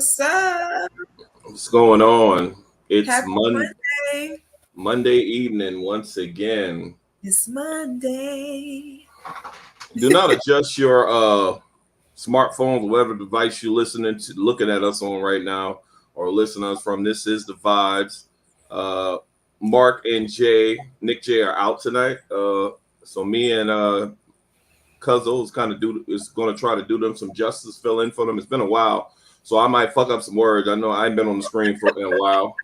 What's up? What's going on? It's Happy Monday. Monday evening once again. It's Monday. Do not adjust your smartphones, whatever device you're listening to, looking at us on right now, or listening to us from. This is the vibes. Uh, Mark and Nick J are out tonight. So me and Cuzzo is going to try to do them some justice, fill in for them. It's been a while, so I might fuck up some words. I know I ain't been on the screen for in a while.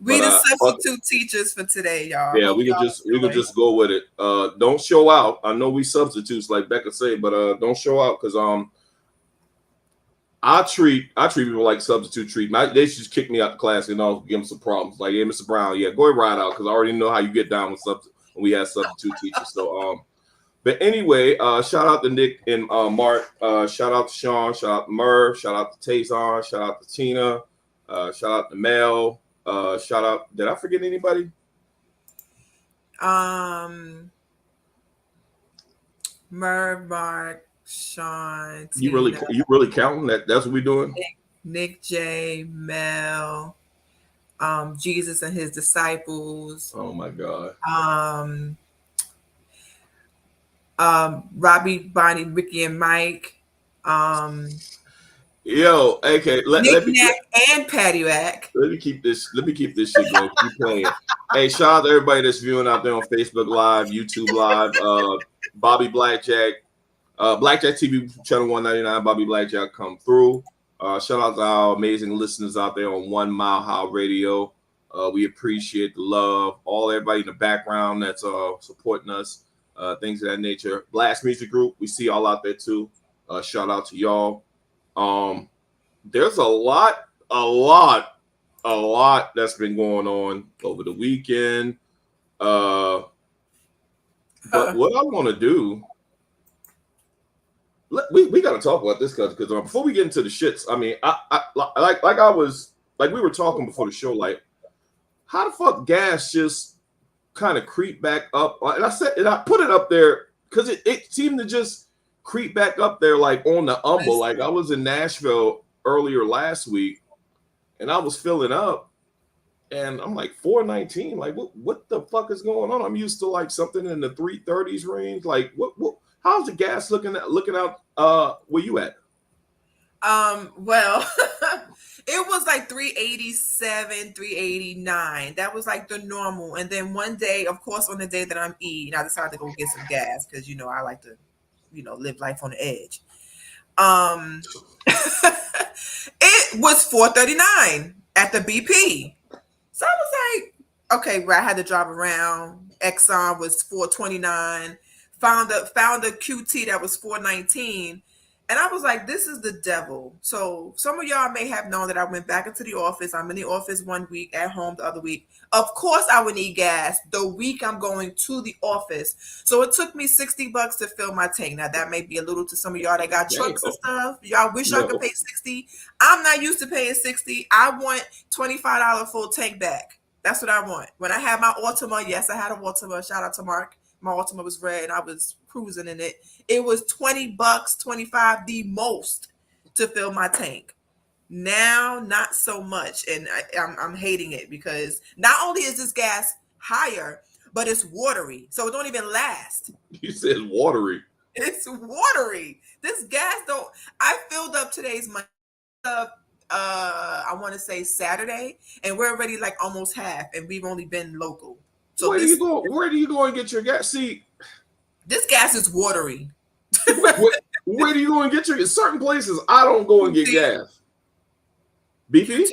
We But the substitute teachers for today, y'all. yeah, Hope we could just go with it. Don't show out. I know we substitutes like Becca say, but don't show out because I treat people like substitute treatment. They should just kick me out the class and I'll give them some problems. Like, hey, Mr. Brown, yeah, go ahead ride out because I already know how you get down with when we have substitute teachers. So but anyway, shout out to Nick and Mark. Shout out to Sean. Shout out to Merv. Shout out to Tazon. Shout out to Tina. Shout out to Mel. Shout out. Did I forget anybody? Merv, Mark, Sean, You Tina, really counting that? That's what we're doing. Nick J, Mel, Jesus and his disciples. Oh my God. Robbie, Bonnie, Ricky, and Mike. Yo, okay. Nick Nack and Paddywhack. Let me keep this shit going. Keep playing. Hey, shout out to everybody that's viewing out there on Facebook Live, YouTube Live, Bobby Blackjack, Blackjack TV channel 199, Bobby Blackjack come through. Shout out to our amazing listeners out there on 1 Mile High Radio. We appreciate the love. Everybody in the background that's supporting us, things of that nature. Blast Music Group, we see y'all out there too. Shout out to y'all. There's a lot that's been going on over the weekend. But what I want to do, we got to talk about this because before we get into the shits, I mean, we were talking before the show, like, how the fuck gas just kind of creep back up? And I put it up there because it seemed to just creep back up there like on the umble. Like I was in Nashville earlier last week and I was filling up and I'm like $4.19. Like what the fuck is going on? I'm used to like something in the $3.30s range. Like what how's the gas looking out where you at? Well, it was like 387, 389. That was like the normal. And then one day, of course, on the day that I'm eating, I decided to go get some gas because I like to live life on the edge. It was $4.39 at the BP. So I was like, okay, I had to drive around. Exxon was $4.29. Found a QT that was $4.19. And I was like, this is the devil. So some of y'all may have known that I went back into the office. I'm in the office 1 week, at home the other week. Of course, I would need gas the week I'm going to the office. So it took me $60 to fill my tank. Now, that may be a little to some of y'all that got trucks and stuff. Y'all wish y'all could pay $60. I'm not used to paying $60. I want $25 full tank back. That's what I want. When I had my Altima, yes, I had a Altima. Shout out to Mark. My Altima was red and I was cruising in it. It was $20, $25 the most to fill my tank. Now, not so much. And I'm hating it because not only is this gas higher, but it's watery. So it don't even last. You said watery. It's watery. This gas don't. I filled up today's money. I want to say Saturday, and we're already like almost half, and we've only been local. So where do you go and get your gas? See, this gas is watery. where do you go and get your? Certain places I don't go and get gas. BP?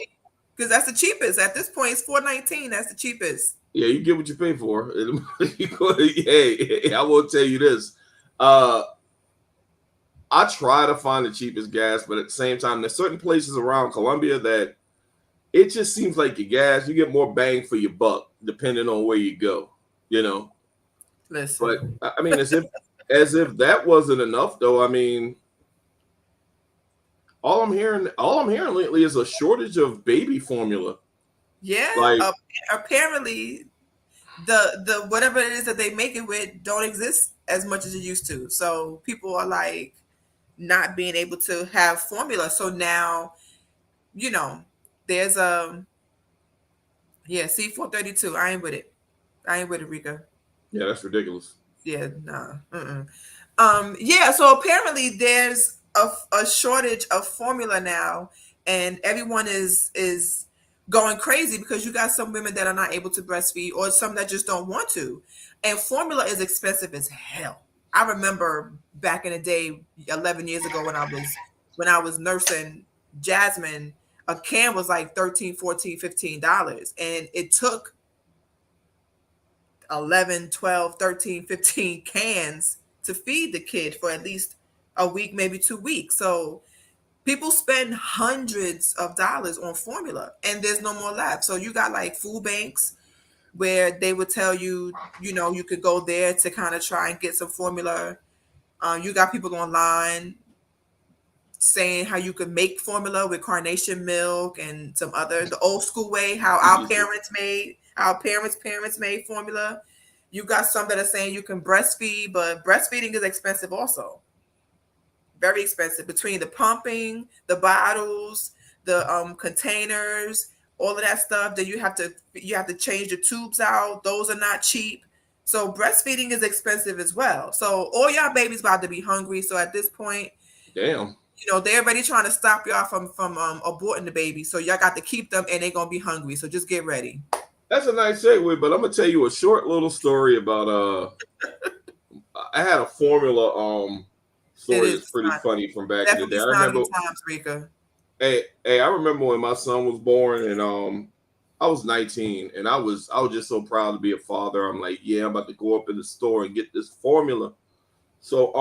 Because that's the cheapest. At this point, it's $4.19. That's the cheapest. Yeah, you get what you pay for. Hey, I will tell you this. I try to find the cheapest gas, but at the same time, there's certain places around Columbia that it just seems like your gas, you get more bang for your buck, depending on where you go, Listen. But I mean, as if that wasn't enough, though. I mean, all I'm hearing lately is a shortage of baby formula. Yeah, apparently, the whatever it is that they make it with don't exist as much as it used to. So people are like not being able to have formula. So now you know, there's yeah, C432. I ain't with it. I ain't with it, Rika. Yeah, that's ridiculous. Yeah, nah. Yeah, so apparently there's a shortage of formula now, and everyone is going crazy because you got some women that are not able to breastfeed or some that just don't want to. And formula is expensive as hell. I remember back in the day, 11 years ago when I was nursing Jasmine, a can was like 13, 14, $15. And it took 11, 12, 13, 15 cans to feed the kid for at least a week, maybe 2 weeks. So people spend hundreds of dollars on formula and there's no more left. So you got like food banks where they would tell you, you know, you could go there to kind of try and get some formula. You got people online saying how you could make formula with carnation milk and some other the old school way, how our parents made formula. You got some that are saying you can breastfeed, but breastfeeding is expensive also. Very expensive between the pumping, the bottles, the containers, all of that stuff. Then you have to change the tubes out. Those are not cheap. So breastfeeding is expensive as well. So all y'all babies about to be hungry. So at this point, Damn. you know, they're already trying to stop y'all from aborting the baby. So y'all got to keep them and they're gonna be hungry. So just get ready. That's a nice segue, but I'm gonna tell you a short little story about I had a formula story that's pretty funny from back in the day. I remember times, Rika. Hey, I remember when my son was born and I was 19 and I was just so proud to be a father. I'm like, yeah, I'm about to go up in the store and get this formula. So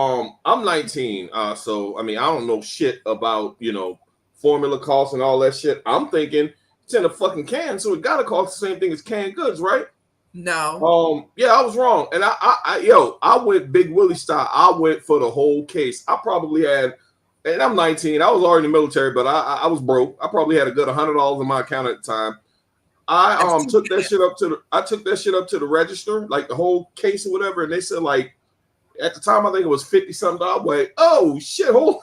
I'm 19. So I mean, I don't know shit about, you know, formula costs and all that shit. I'm thinking it's in a fucking can, so it gotta cost the same thing as canned goods, right? No. Yeah, I was wrong. And I went Big Willie style. I went for the whole case. I probably had, and I'm 19. I was already in the military, but I was broke. I probably had a good $100 in my account at the time. I took that shit up to the register, like the whole case or whatever, and they said like at the time I think it was 50 something. I'm like, oh shit, hold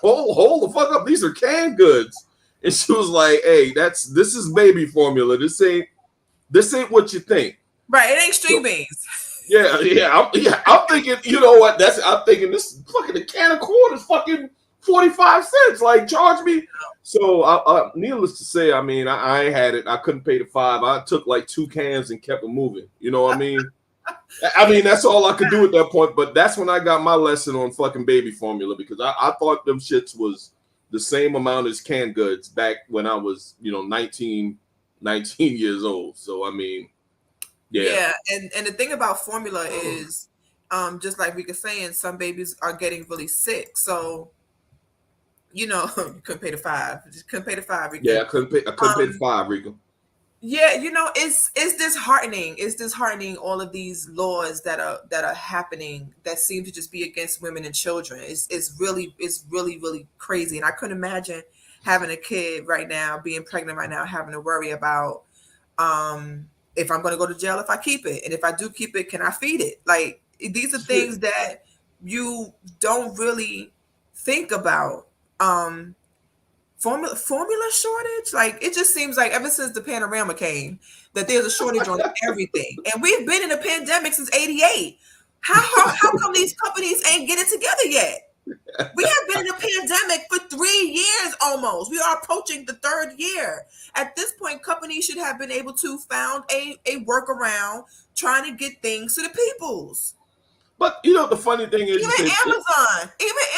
the fuck up. These are canned goods. And she was like, hey, this is baby formula. This ain't what you think. Right, it ain't string beans. Yeah. I'm thinking, you know what? I'm thinking this fucking a can of corn is fucking 45 cents. Like, charge me. So, needless to say, I mean, I ain't had it. I couldn't pay the $5. I took like 2 cans and kept it moving. You know what I mean? I mean, that's all I could do at that point. But that's when I got my lesson on fucking baby formula because I thought them shits was the same amount as canned goods back when I was, you know, 19 years old. So, I mean, yeah. And the thing about formula is, just like we were saying, some babies are getting really sick. So, you know, you couldn't pay the $5. Just couldn't pay the $5. Rika. Yeah, I couldn't pay the $5, Rika. Yeah, you know, it's disheartening. It's disheartening all of these laws that are happening that seem to just be against women and children. It's really crazy. And I couldn't imagine having a kid right now, being pregnant right now, having to worry about if I'm going to go to jail if I keep it, and if I do keep it, can I feed it? Like these are things that you don't really think about. Formula shortage, like it just seems like ever since the panorama came that there's a shortage on everything, and we've been in a pandemic since '88. How come these companies ain't getting together yet? We have been in a pandemic for 3 years almost. We are approaching the 3rd year. At this point, companies should have been able to found a workaround trying to get things to the peoples. But you know the funny thing is, even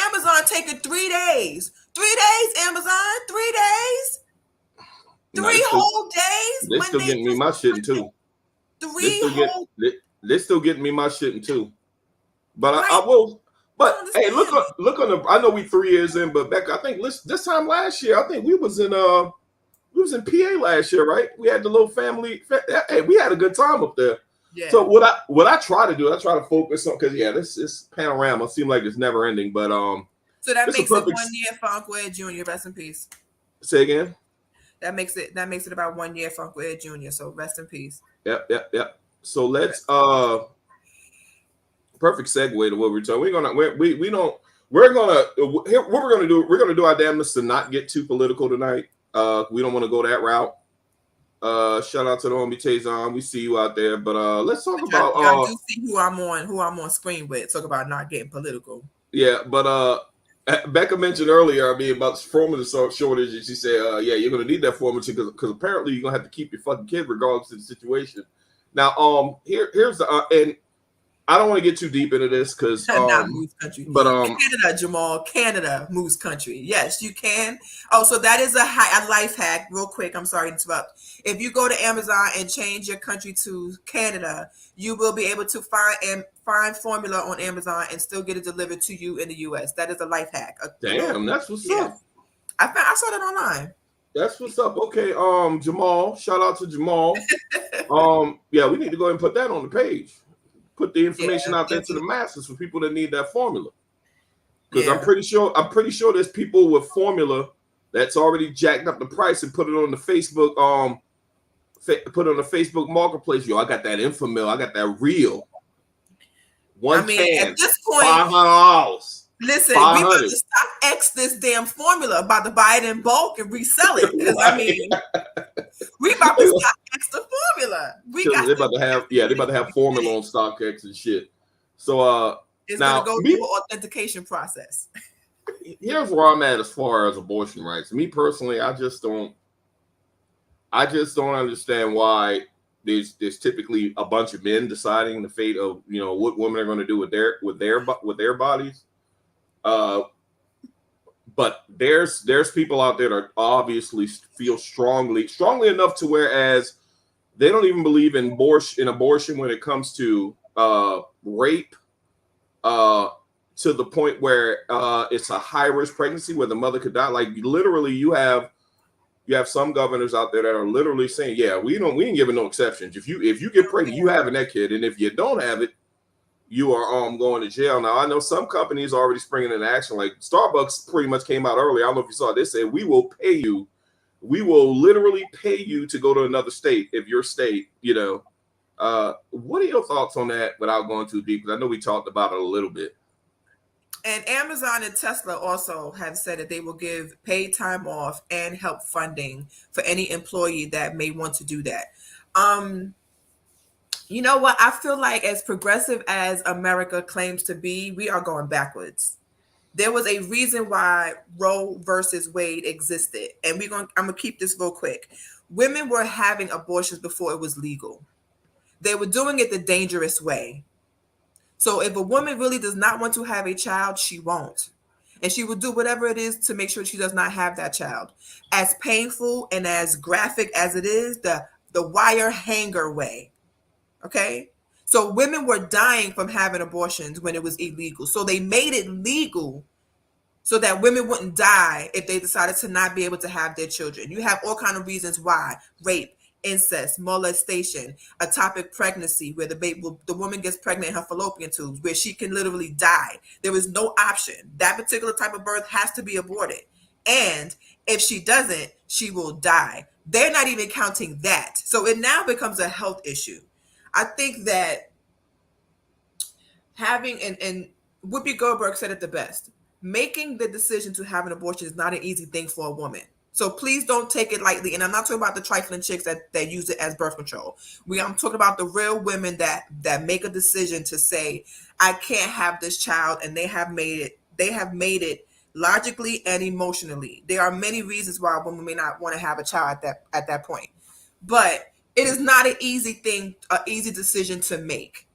Amazon taking 3 days. 3 days, Amazon. 3 days. Three whole days. They're still getting me my shit too. They're still getting me my shit too. But right. I will. But hey, look on the. I know we 3 years in, but back I think this time last year, I think we was in PA last year, right? We had the little family. Hey, we had a good time up there. Yeah. So what I try to do, I try to focus on because this panorama seems like it's never ending, but so that makes it 1 year Funk Ed Jr. Rest in peace. Say again. That makes it about 1 year Funk Ed Jr. So rest in peace. Yep. So let's perfect segue to what we're talking. We're gonna do our damnness to not get too political tonight. We don't want to go that route. Shout out to the homie Tazon. We see you out there. But let's talk about. I do see who I'm on screen with. Talk about not getting political. Yeah, but Becca mentioned earlier, about formula shortage, and she said, yeah, you're gonna need that formula because apparently you're gonna have to keep your fucking kid regardless of the situation. Now, here's the and I don't want to get too deep into this because not Moose Country, but Canada, Jamal, Canada, Moose Country. Yes, you can. Oh, so that is a life hack. Real quick, I'm sorry to interrupt. If you go to Amazon and change your country to Canada, you will be able to find formula on Amazon and still get it delivered to you in the U.S. That is a life hack. Damn, that's what's up. I saw that online. That's what's up. Okay, Jamal, shout out to Jamal. Yeah, we need to go ahead and put that on the page. Put the information out there to the masses for people that need that formula. Because I'm pretty sure there's people with formula that's already jacked up the price and put it on the Facebook put it on the Facebook marketplace. Yo, I got that Infamil. I got that real. Can, at this point, $500. Listen, we about to stop X this damn formula, about to buy it in bulk and resell it. Because we about to stop X the formula. They're about to have formula on StockX and shit. So it's gonna go through an authentication process. Here's where I'm at as far as abortion rights. Me personally, I just don't understand why there's typically a bunch of men deciding the fate of what women are going to do with their bodies. But there's people out there that obviously feel strongly enough to whereas they don't even believe in abortion when it comes to rape, to the point where it's a high risk pregnancy where the mother could die. Like literally, you have some governors out there that are literally saying, yeah, we ain't giving no exceptions. If you get pregnant, you having that kid, and if you don't have it, you are going to jail. Now, I know some companies are already springing into action. Like Starbucks pretty much came out early. I don't know if you saw it. They said, we will pay you. We will literally pay you to go to another state if your state, what are your thoughts on that without going too deep? Because I know we talked about it a little bit. And Amazon and Tesla also have said that they will give paid time off and help funding for any employee that may want to do that. You know what? I feel like as progressive as America claims to be, we are going backwards. There was a reason why Roe versus Wade existed. And I'm going to keep this real quick. Women were having abortions before it was legal. They were doing it the dangerous way. So if a woman really does not want to have a child, she won't. And she will do whatever it is to make sure she does not have that child. As painful and as graphic as it is, the wire hanger way. Okay? So women were dying from having abortions when it was illegal. So they made it legal so that women wouldn't die if they decided to not be able to have their children. You have all kinds of reasons why. Rape, incest, molestation, ectopic pregnancy, where the woman gets pregnant in her fallopian tubes, where she can literally die. There is no option. That particular type of birth has to be aborted. And if she doesn't, she will die. They're not even counting that. So it now becomes a health issue. I think that having, and Whoopi Goldberg said it the best, making the decision to have an abortion is not an easy thing for a woman. So please don't take it lightly. And I'm not talking about the trifling chicks that use it as birth control. I'm talking about the real women that make a decision to say, I can't have this child, and they have made it logically and emotionally. There are many reasons why a woman may not want to have a child at that point. But it is not an easy thing, an easy decision to make.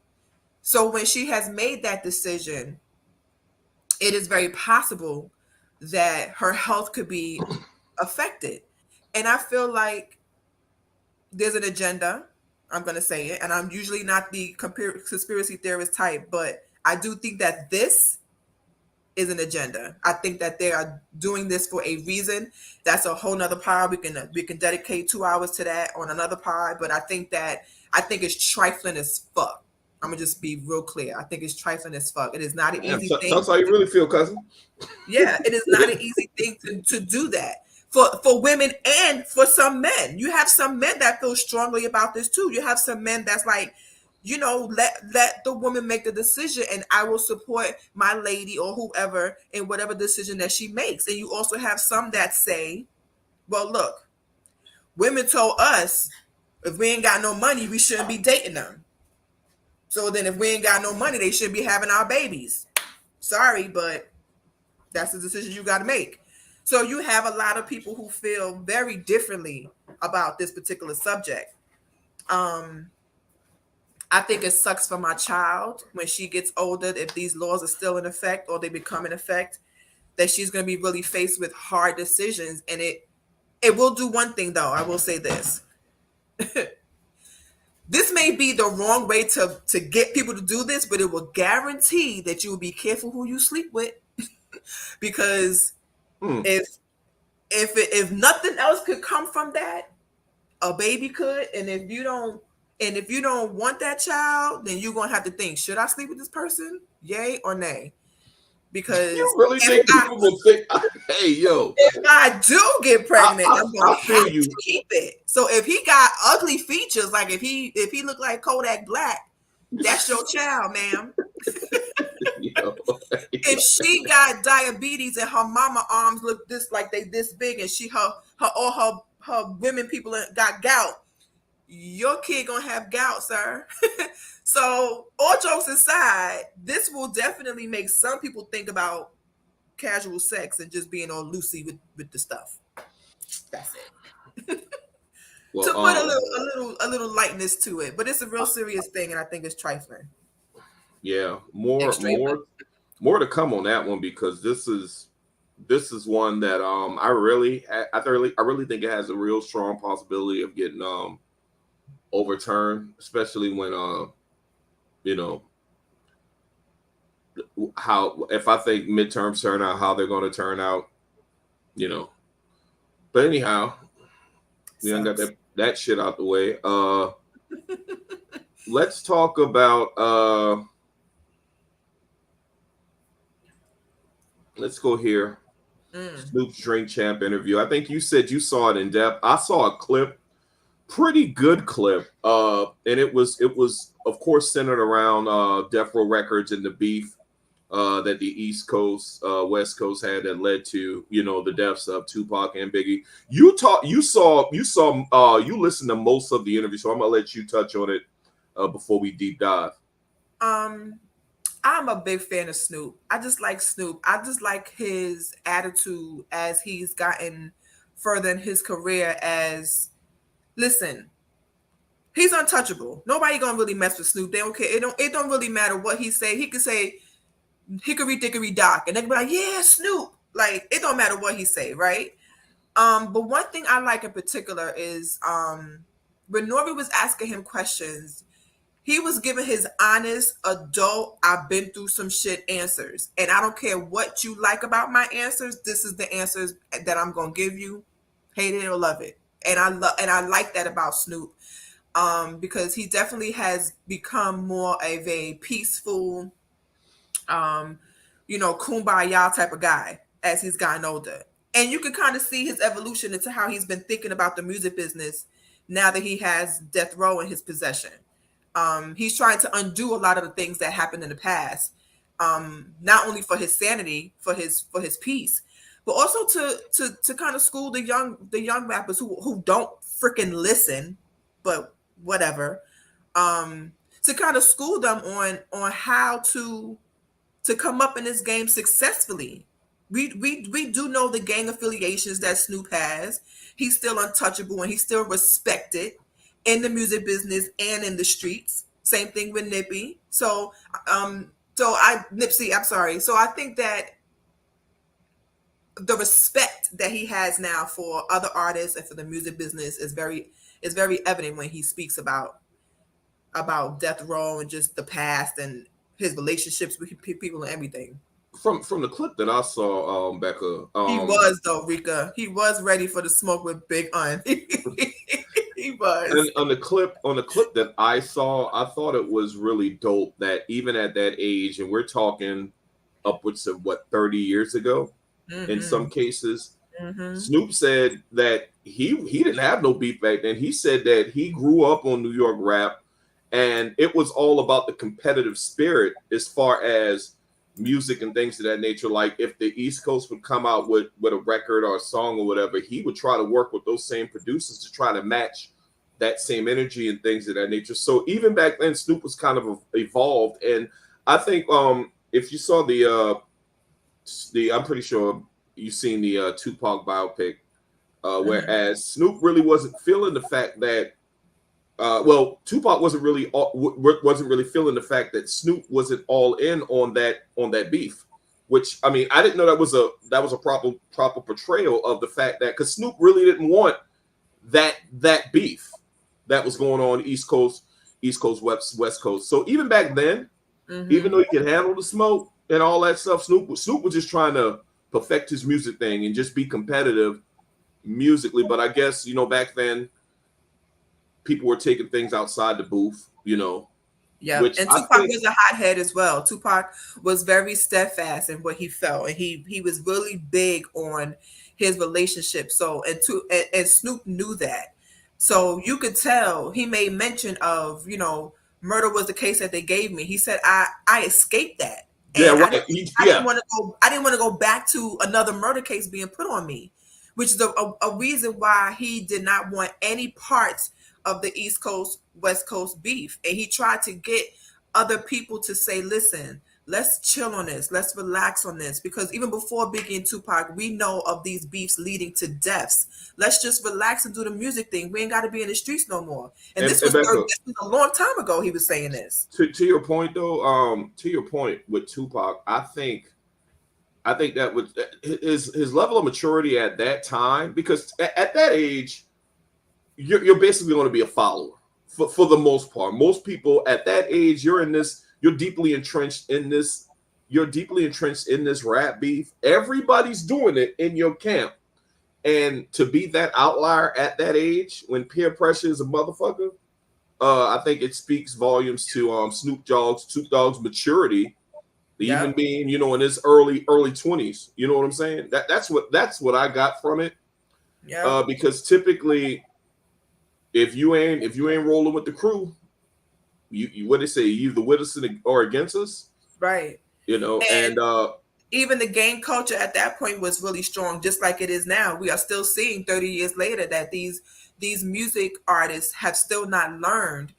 So when she has made that decision, it is very possible that her health could be affected. And I feel like there's an agenda. I'm going to say it. And I'm usually not the conspiracy theorist type, but I do think that this is an agenda. I think that they are doing this for a reason. That's a whole nother pod. We can dedicate 2 hours to that on another pod. But I think it's trifling as fuck. I'm gonna just be real clear. I think it's trifling as fuck. It is not an easy thing. That's how you really feel, cousin. Yeah, it is not an easy thing to do that for women and for some men. You have some men that feel strongly about this too. You have some men that's like, let the woman make the decision, and I will support my lady or whoever in whatever decision that she makes. And you also have some that say, Well, look, women told us if we ain't got no money, we shouldn't be dating them. So then if we ain't got no money, they shouldn't be having our babies. Sorry, but that's the decision you got to make. So you have a lot of people who feel very differently about this particular subject. I think it sucks for my child when she gets older, if these laws are still in effect or they become in effect, that she's going to be really faced with hard decisions. And it will do one thing, though. I will say this. This may be the wrong way to get people to do this, but it will guarantee that you will be careful who you sleep with. Because if nothing else could come from that, a baby could. And if you don't want that child, then you're gonna have to think, should I sleep with this person? Yay or nay? Because you really think people will think, hey, yo, if I do get pregnant, I'm gonna have you. to keep it. So if he got ugly features, like if he looked like Kodak Black, that's your child, ma'am. If she got diabetes and her mama arms look this big, and all her women people got gout, your kid gonna have gout, sir. So all jokes aside, this will definitely make some people think about casual sex and just being all loosey with the stuff. That's it. Well, to put a little lightness to it, but it's a real serious thing, and I think it's trifling. Yeah, more to come on that one, because this is one that I really think it has a real strong possibility of getting overturned, especially when how, if I think midterms turn out how they're going to turn out, but anyhow, we done got that shit out the way. Let's talk about let's go here. Snoop's Drink Champ interview. I think you said you saw it in depth. I saw a clip, pretty good clip, and it was of course centered around Death Row Records and the beef that the East Coast, West Coast had that led to the deaths of Tupac and Biggie. You listened to most of the interview, so I'm gonna let you touch on it before we deep dive. I'm a big fan of Snoop. I just like Snoop. I just like his attitude as he's gotten further in his career. Listen, he's untouchable. Nobody gonna really mess with Snoop. They don't care. It don't really matter what he say. He could say hickory dickory dock, and they can be like, yeah, Snoop. Like, it don't matter what he say, right? But one thing I like in particular is when Nori was asking him questions, he was giving his honest, adult, I've been through some shit answers. And I don't care what you like about my answers. This is the answers that I'm going to give you. Hate it or love it. And I like that about Snoop, because he definitely has become more of a peaceful, kumbaya type of guy as he's gotten older. And you can kind of see his evolution into how he's been thinking about the music business now that he has Death Row in his possession. He's trying to undo a lot of the things that happened in the past, not only for his sanity, for his peace, but also to kind of school the young rappers who don't freaking listen, but whatever, to kind of school them on how to come up in this game successfully. We do know the gang affiliations that Snoop has. He's still untouchable and he's still respected in the music business and in the streets. Same thing with Nipsey. Nipsey, I'm sorry. So I think that the respect that he has now for other artists and for the music business is very evident when he speaks about Death Row and just the past and his relationships with people and everything. From the clip that I saw, Becca, he was though, Rika. He was ready for the smoke with Big Un. He was. And on the clip that I saw, I thought it was really dope that even at that age, and we're talking upwards of 30 years ago, in some cases, Snoop said that he didn't have no beef back then. He said that he grew up on New York rap, and it was all about the competitive spirit as far as music and things of that nature. Like if the East Coast would come out with a record or a song or whatever, he would try to work with those same producers to try to match that same energy and things of that nature. So even back then, Snoop was kind of evolved, and I think if you saw the I'm pretty sure you've seen the Tupac biopic, whereas Snoop really wasn't feeling the fact that Tupac wasn't really feeling the fact that Snoop wasn't all in on that beef. Which, I mean, I didn't know that was a proper portrayal of the fact that, because Snoop really didn't want that beef that was going on East Coast, West Coast. So even back then, even though he could handle the smoke and all that stuff, Snoop was just trying to perfect his music thing and just be competitive musically. But I guess, back then, people were taking things outside the booth, Yeah, and Tupac was a hothead as well. Tupac was very steadfast in what he felt, and he was really big on his relationship. So and Snoop knew that. So you could tell he made mention of, murder was the case that they gave me. He said, I escaped that. And yeah, right. I didn't want to go back to another murder case being put on me, which is a reason why he did not want any parts of the East Coast, West Coast beef. And he tried to get other people to say, listen, let's chill on this. Let's relax on this. Because even before Biggie and Tupac, we know of these beefs leading to deaths. Let's just relax and do the music thing. We ain't got to be in the streets no more. And this was a long time ago he was saying this. To your point, though, with Tupac, I think that was his level of maturity at that time, because at that age, you're basically going to be a follower for the most part. Most people at that age, you're deeply entrenched in this rap beef. Everybody's doing it in your camp. And to be that outlier at that age, when peer pressure is a motherfucker, I think it speaks volumes to Snoop Dogg's maturity, even being, in his early 20s. You know what I'm saying? That's what I got from it. Yeah. Because typically, if you ain't rolling with the crew, you what they say, you either with us or against us, right? And even the gang culture at that point was really strong, just like it is now. We are still seeing 30 years later that these music artists have still not learned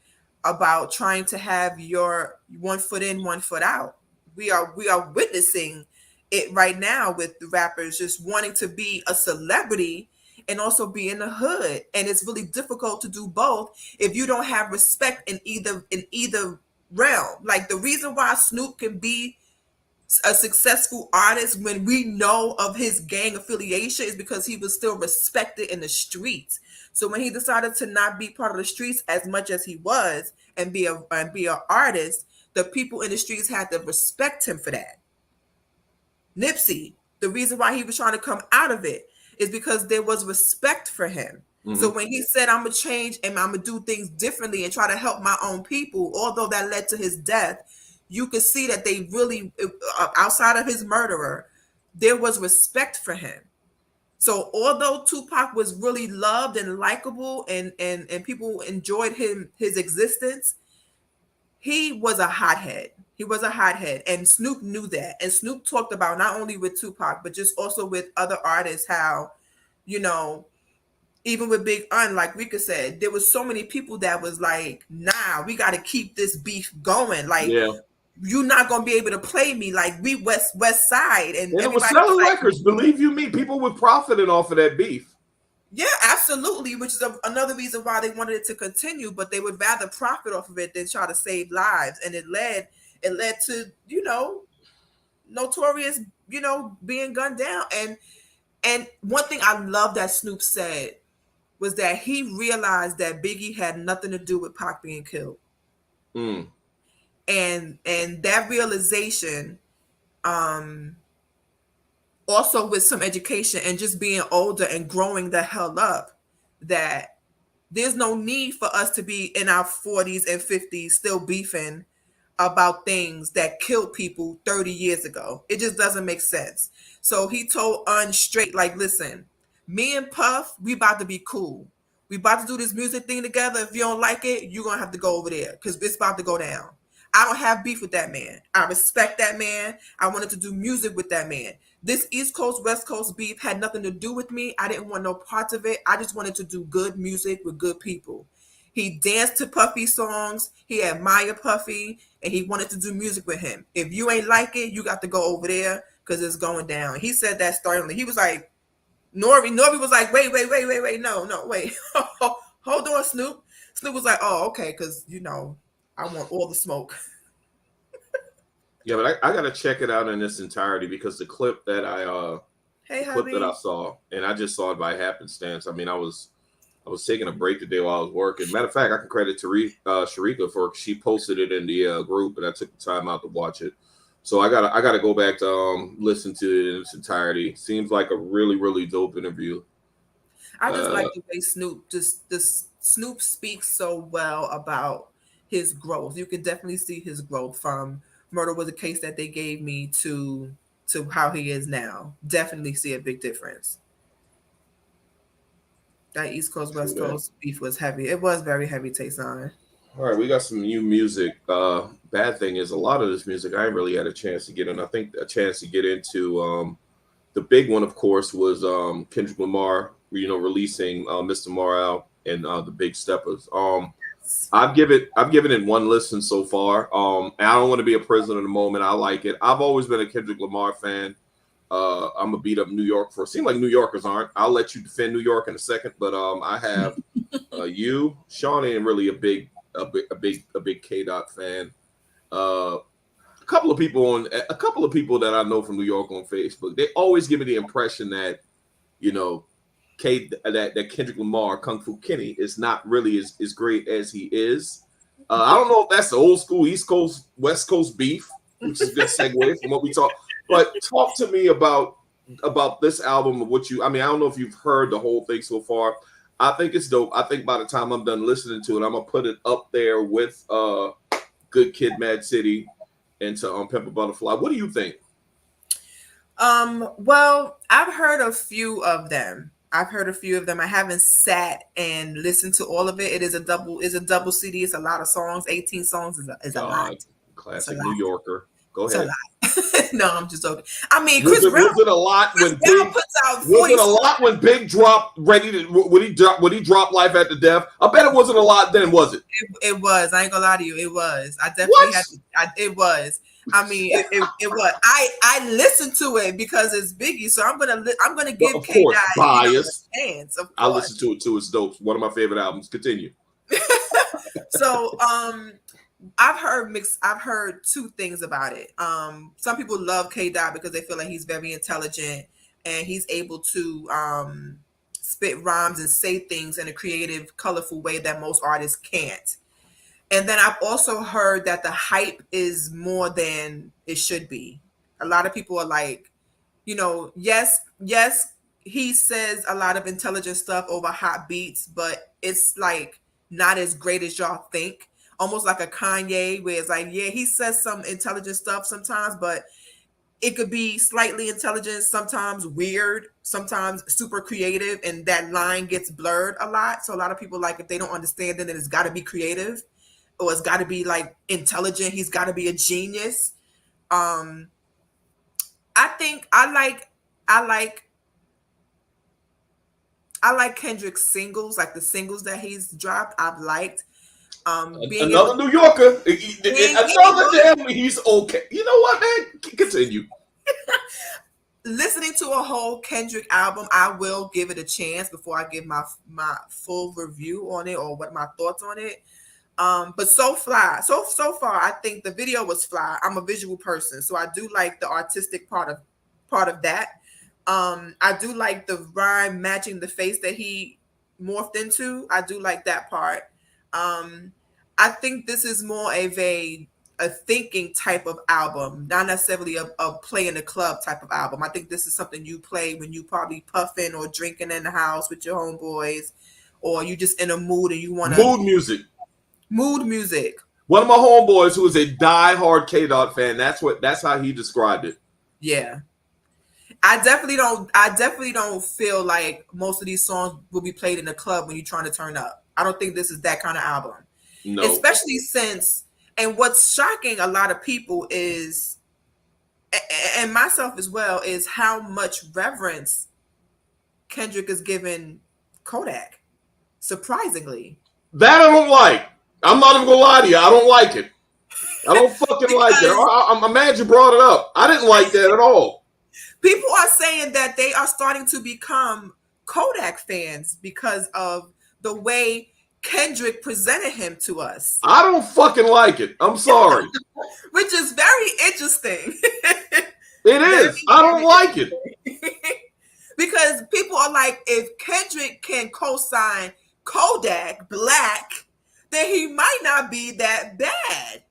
about trying to have your one foot in, one foot out. We are witnessing it right now with the rappers just wanting to be a celebrity and also be in the hood. And it's really difficult to do both if you don't have respect in either realm. Like, the reason why Snoop can be a successful artist when we know of his gang affiliation is because he was still respected in the streets. So when he decided to not be part of the streets as much as he was and be an artist, the people in the streets had to respect him for that. Nipsey, the reason why he was trying to come out of it is because there was respect for him. So when he said, I'm going to change and I'm going to do things differently and try to help my own people, although that led to his death, you could see that they really, outside of his murderer, there was respect for him. So although Tupac was really loved and likable and people enjoyed his existence, he was a hothead. He was a hothead, and Snoop knew that. And Snoop talked about, not only with Tupac, but just also with other artists, how, even with Big Un, like Rika said, there was so many people that was like, nah, we got to keep this beef going. Like, you're not going to be able to play me. Like, we West Side. And it was selling records. Believe you me, people were profiting off of that beef. Yeah, absolutely, which is another reason why they wanted it to continue, but they would rather profit off of it than try to save lives. And it led to, Notorious, being gunned down. And one thing I love that Snoop said was that he realized that Biggie had nothing to do with Pac being killed. And that realization, also with some education and just being older and growing the hell up, that there's no need for us to be in our 40s and 50s still beefing about things that killed people 30 years ago. It just doesn't make sense. So he told Un straight, like, listen, me and Puff, we about to be cool. We about to do this music thing together. If you don't like it, you're going to have to go over there because it's about to go down. I don't have beef with that man. I respect that man. I wanted to do music with that man. This East Coast, West Coast beef had nothing to do with me. I didn't want no parts of it. I just wanted to do good music with good people. He danced to Puffy songs. He admired Puffy, and he wanted to do music with him. If you ain't like it, you got to go over there because it's going down. He said that startlingly. He was like, Nori was like, wait, no, wait. Hold on, Snoop. Snoop was like, oh, okay, because, I want all the smoke. Yeah, but I gotta check it out in its entirety because the clip that I saw, and I just saw it by happenstance. I mean, I was taking a break today while I was working. Matter of fact, I can credit Sharika for she posted it in the group, and I took the time out to watch it. So I gotta go back to listen to it in its entirety. Seems like a really, really dope interview. I just like the way Snoop speaks so well about his growth. You can definitely see his growth from Murder Was a Case that they gave me to how he is now. Definitely see a big difference. That East Coast, West Coast beef was heavy. It was very heavy, Tayson. All right, we got some new music. Bad thing is a lot of this music I really had a chance to get in. I think a chance to get into the big one, of course, was Kendrick Lamar, releasing Mr. Morale and the Big Steppers. I've given it one listen so far. And I don't want to be a prisoner of the moment. I like it. I've always been a Kendrick Lamar fan. I'm gonna beat up New York for. It seems like New Yorkers aren't. I'll let you defend New York in a second, but I have you, Sean, ain't really a big K Dot fan. A couple of people that I know from New York on Facebook, they always give me the impression that that Kendrick Lamar, Kung Fu Kenny, is not really as great as he is. I don't know if that's the old school East Coast, West Coast beef, which is a good segue from what we talk. But talk to me about this album, I don't know if you've heard the whole thing so far. I think it's dope. I think by the time I'm done listening to it, I'm gonna put it up there with Good Kid, Mad City, and to Pimp a Butterfly. What do you think? Well, I've heard a few of them. I haven't sat and listened to all of it. It is a double CD. It's a lot of songs. 18 songs is a lot. Classic New Yorker. Go ahead. No, I'm just joking. I mean, was it a lot when Big dropped when he dropped Life After Death? I bet it wasn't a lot then, was it? It was. I ain't gonna lie to you. It was. I definitely it was. I mean, it was. I listened to it because it's Biggie, so I'm gonna give K Dot bias. Chance. I listened to it too. It's dope. One of my favorite albums. Continue. So I've heard two things about it. Some people love K Dot because they feel like he's very intelligent and he's able to spit rhymes and say things in a creative, colorful way that most artists can't. And then I've also heard that the hype is more than it should be. A lot of people are like, yes, he says a lot of intelligent stuff over hot beats, but it's like not as great as y'all think. Almost like a Kanye, where it's like, yeah, he says some intelligent stuff sometimes, but it could be slightly intelligent, sometimes weird, sometimes super creative, and that line gets blurred a lot. So a lot of people, like, if they don't understand it, then it's got to be creative, or it's got to be like intelligent. He's got to be a genius. I think I like Kendrick's singles, like the singles that he's dropped. I've liked. Another New Yorker. He's okay. You know what, man? Continue. Listening to a whole Kendrick album, I will give it a chance before I give my full review on it or what my thoughts on it. But so far, I think the video was fly. I'm a visual person, so I do like the artistic part of that. I do like the rhyme matching the face that he morphed into. I do like that part. I think this is more of a thinking type of album, not necessarily a play in the club type of album. I think this is something you play when you probably puffing or drinking in the house with your homeboys, or you just in a mood and you want to mood music. One of my homeboys who is a diehard K Dot fan, that's how he described it. Yeah. I definitely don't feel like most of these songs will be played in the club when you're trying to turn up. I don't think this is that kind of album. No. Especially since And what's shocking a lot of people is, and myself as well, is how much reverence Kendrick is giving Kodak. Surprisingly, That I don't like. I'm not even gonna lie to you. I don't like it. I don't fucking like it. I'm mad you brought it up. I didn't like that at all. People are saying that they are starting to become Kodak fans because of the way Kendrick presented him to us. I don't fucking like it. I'm sorry. Which is very interesting. It is. I don't like it. Because people are like, if Kendrick can co-sign Kodak Black, then he might not be that bad.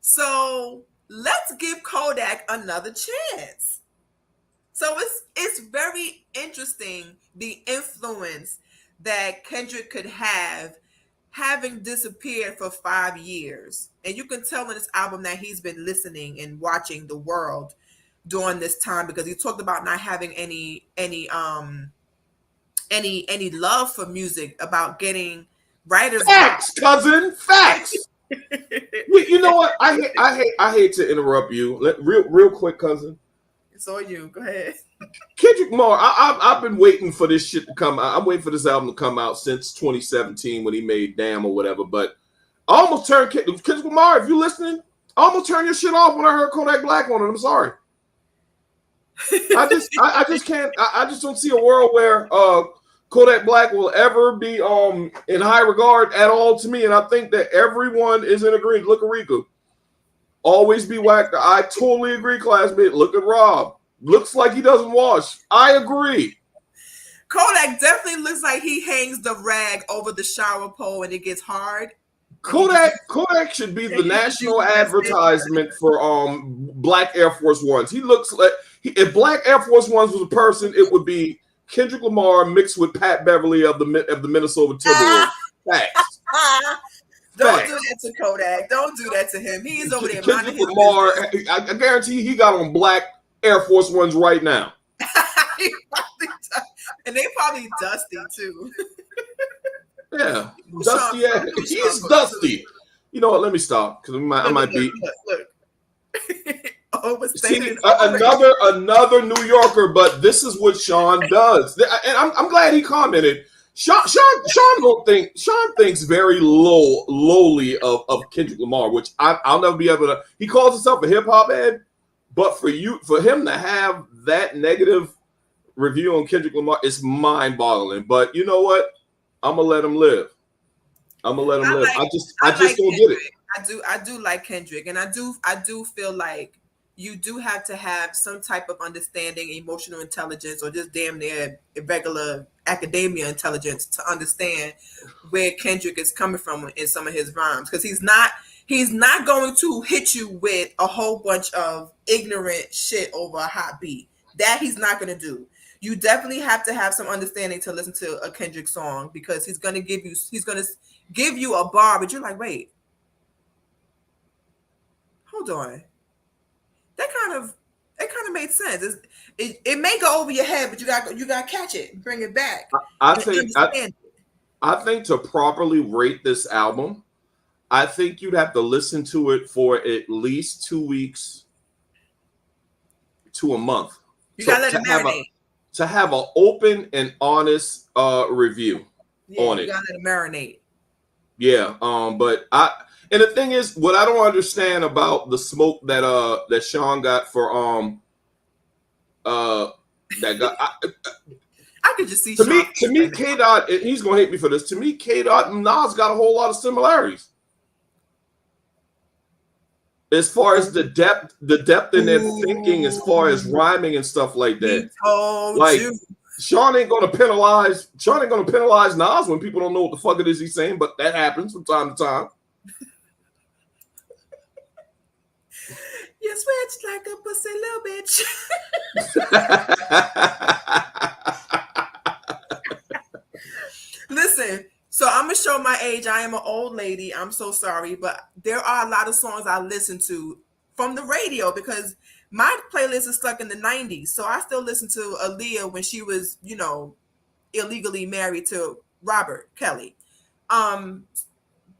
So let's give Kodak another chance. So it's very interesting the influence that Kendrick could have having disappeared for 5 years. And you can tell in this album that he's been listening and watching the world during this time, because he talked about not having any love for music, about getting writers. Facts, cousin. Facts. You know what? I hate to interrupt you. Real quick, cousin. It's all you. Go ahead. Kendrick Lamar, I've been waiting for this shit to come out. I'm waiting for this album to come out since 2017 when he made Damn or whatever. But I almost turned Kendrick Lamar, if you're listening, I almost turned your shit off when I heard Kodak Black on it. I'm sorry. I just can't. I just don't see a world where Kodak Black will ever be in high regard at all to me. And I think that everyone is in agreement. Look at Rika. Always be whacked. I totally agree, classmate. Look at Rob. Looks like he doesn't wash. I agree. Kodak definitely looks like he hangs the rag over the shower pole and it gets hard. Kodak should be the national advertisement for Black Air Force Ones. He looks like, if Black Air Force Ones was a person, it would be Kendrick Lamar mixed with Pat Beverly of the Minnesota Timberwolves. Facts. Don't do that to Kodak. Don't do that to him. He's over there minding his Lamar, business. I guarantee he got on Black Air Force Ones right now. And they probably dusty too. Yeah, dusty. He's dusty. You know what? Let me stop because I might be. Look. See, another New Yorker, but this is what Sean does, and I'm glad he commented. Sean thinks very lowly of Kendrick Lamar, which I'll never be able to. He calls himself a hip hop head, but for him to have that negative review on Kendrick Lamar is mind boggling. But you know what? I'm gonna let him live. I just don't get it. I do like Kendrick, and I do feel like you do have to have some type of understanding, emotional intelligence, or just damn near regular academia intelligence to understand where Kendrick is coming from in some of his rhymes, because he's not going to hit you with a whole bunch of ignorant shit over a hot beat. That he's not going to do. You definitely have to have some understanding to listen to a Kendrick song, because he's going to give you a bar, but you're like, wait, hold on. That kind of made sense. It may go over your head, but you got to catch it and bring it back. I think to properly rate this album, I think you'd have to listen to it for at least 2 weeks to a month. You gotta let it marinate. To have an open and honest review on it. You gotta let it marinate. Yeah, but and the thing is, what I don't understand about the smoke that Sean got for that guy. I could just see to me, K Dot, and he's gonna hate me for this. To me, K Dot and Nas got a whole lot of similarities as far as the depth in their thinking, as far as rhyming and stuff like that. Sean ain't gonna penalize Nas when people don't know what the fuck it is he's saying, but that happens from time to time. You switch like a pussy little bitch. Listen, so I'm gonna show my age. I am an old lady. I'm so sorry, but there are a lot of songs I listen to from the radio because my playlist is stuck in the 90s. So I still listen to Aaliyah when she was, illegally married to Robert Kelly.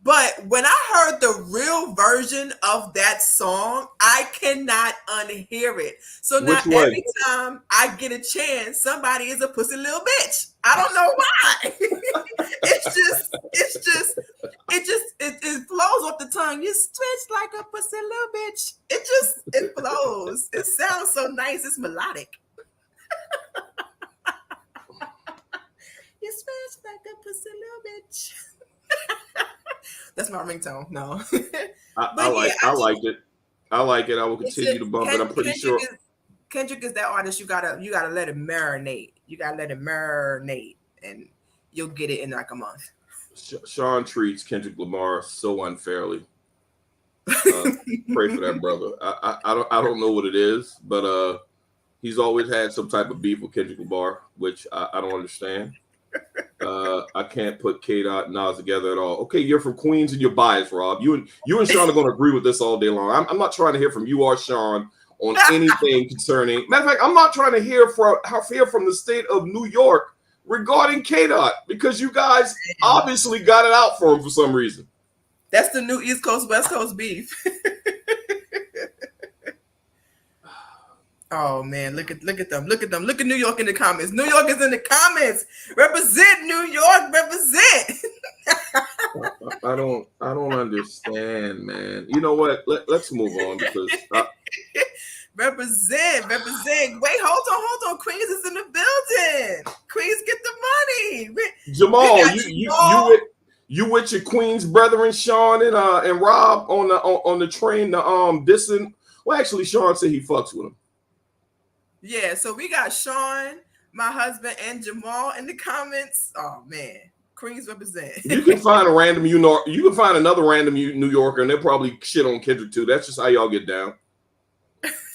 But when I heard the real version of that song, I cannot unhear it. So now Which one? every time I get a chance, somebody is a pussy little bitch. I don't know why. it flows off the tongue. You stretch like a pussy little bitch. It flows. It sounds so nice. It's melodic. You stretch like a pussy little bitch. That's my ringtone. No. I liked it. I like it. I will continue to bump it. I'm pretty sure Kendrick is that artist. You gotta let it marinate. You gotta let it marinate, and you'll get it in like a month. Sean treats Kendrick Lamar so unfairly. Pray for that brother. I don't know what it is, but he's always had some type of beef with Kendrick Lamar, which I don't understand. I can't put K-Dot and Nas together at all. Okay, you're from Queens and you're biased, Rob. You and Sean are going to agree with this all day long. I'm not trying to hear from you or Sean on anything concerning. Matter of fact, I'm not trying to hear from the state of New York regarding K-Dot because you guys obviously got it out for him for some reason. That's the new East Coast West Coast beef. Oh man, look at them. Look at New York in the comments. New York is in the comments. Represent New York, represent. I don't understand, man. You know what? Let's move on because represent. Wait, hold on. Queens is in the building. Queens, get the money. Jamal, you with your Queens brethren, Sean and Rob on the train to dissing. Well, actually, Sean said he fucks with him. Yeah, so we got Sean, my husband, and Jamal in the comments. Oh man, Queens represent. You can find another random New Yorker, and they'll probably shit on Kendrick too. That's just how y'all get down.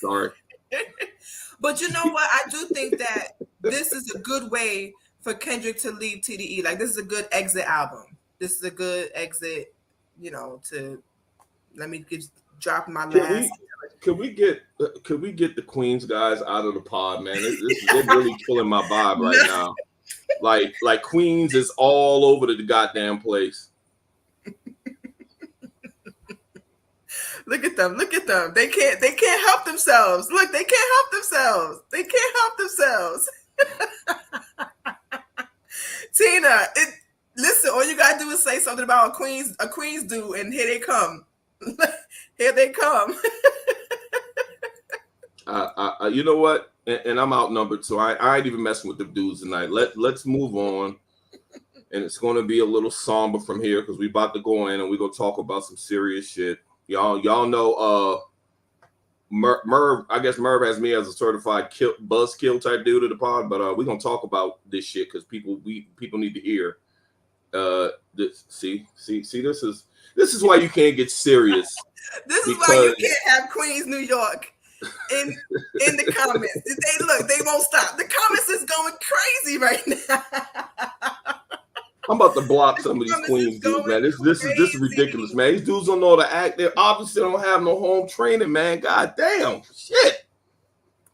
Sorry. But you know what? I do think that this is a good way for Kendrick to leave TDE. Like this is a good exit album. This is a good exit, to let me drop my last. Could we get the Queens guys out of the pod, man? They're really killing my vibe right now. Like Queens is all over the goddamn place. Look at them. They can't help themselves. Look, they can't help themselves. Tina, listen, all you gotta do is say something about a Queens dude, and here they come. Here they come. You know what? And I'm outnumbered, so I ain't even messing with the dudes tonight. Let's move on. And it's going to be a little somber from here because we about to go in and we're going to talk about some serious shit. Y'all know Merv, I guess Merv has me as a certified buzzkill type dude of the pod, but we're going to talk about this shit because people need to hear. See, this is why you can't get serious. This is why you can't have Queens, New York in the comments. They won't stop. The comments is going crazy right now. I'm about to block some of these Queens dudes, man. This is ridiculous, man. These dudes don't know how to act. They obviously don't have no home training, man. God damn. Shit.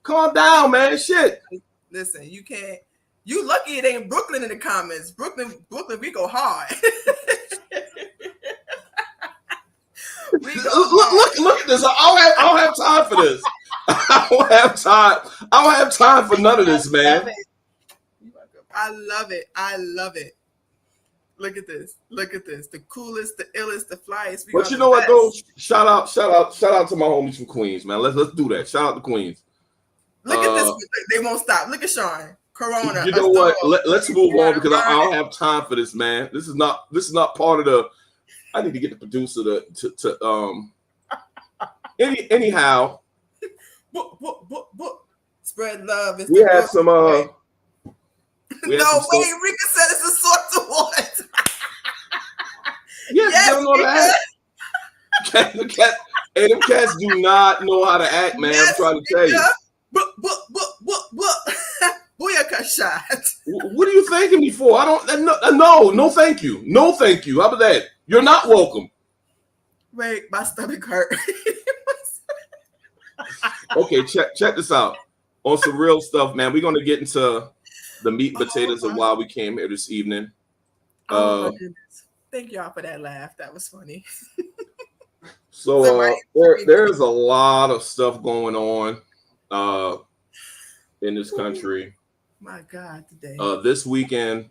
Calm down, man. Shit. Listen, you can't. You lucky it ain't Brooklyn in the comments. Brooklyn, we go hard. Look at this. I don't have time for this. I don't have time for none of this, man. I love it. Look at this. The coolest, the illest, the flyest. But you know what though? Shout out to my homies from Queens, man. Let's do that. Shout out to Queens. Look at this. They won't stop. Look at Sean. Corona. You know what? Let's move on because I don't have time for this, man. This is not part of the. I need to get the producer to anyhow. Spread love. We had some no way, Rika said it's a source of water. Yes, you don't know that. Hey, them cats do not know how to act, man. I'm trying to tell you. Booyaka shot. What are you thanking me for? I don't. No, thank you. No, thank you. How about that? You're not welcome. Wait, my stomach hurt. Okay, check this out. On some real stuff, man. We're gonna get into the meat and potatoes of why we came here this evening. Oh my goodness. Thank y'all for that laugh. That was funny. So there's a lot of stuff going on in this country. My God, today. This weekend,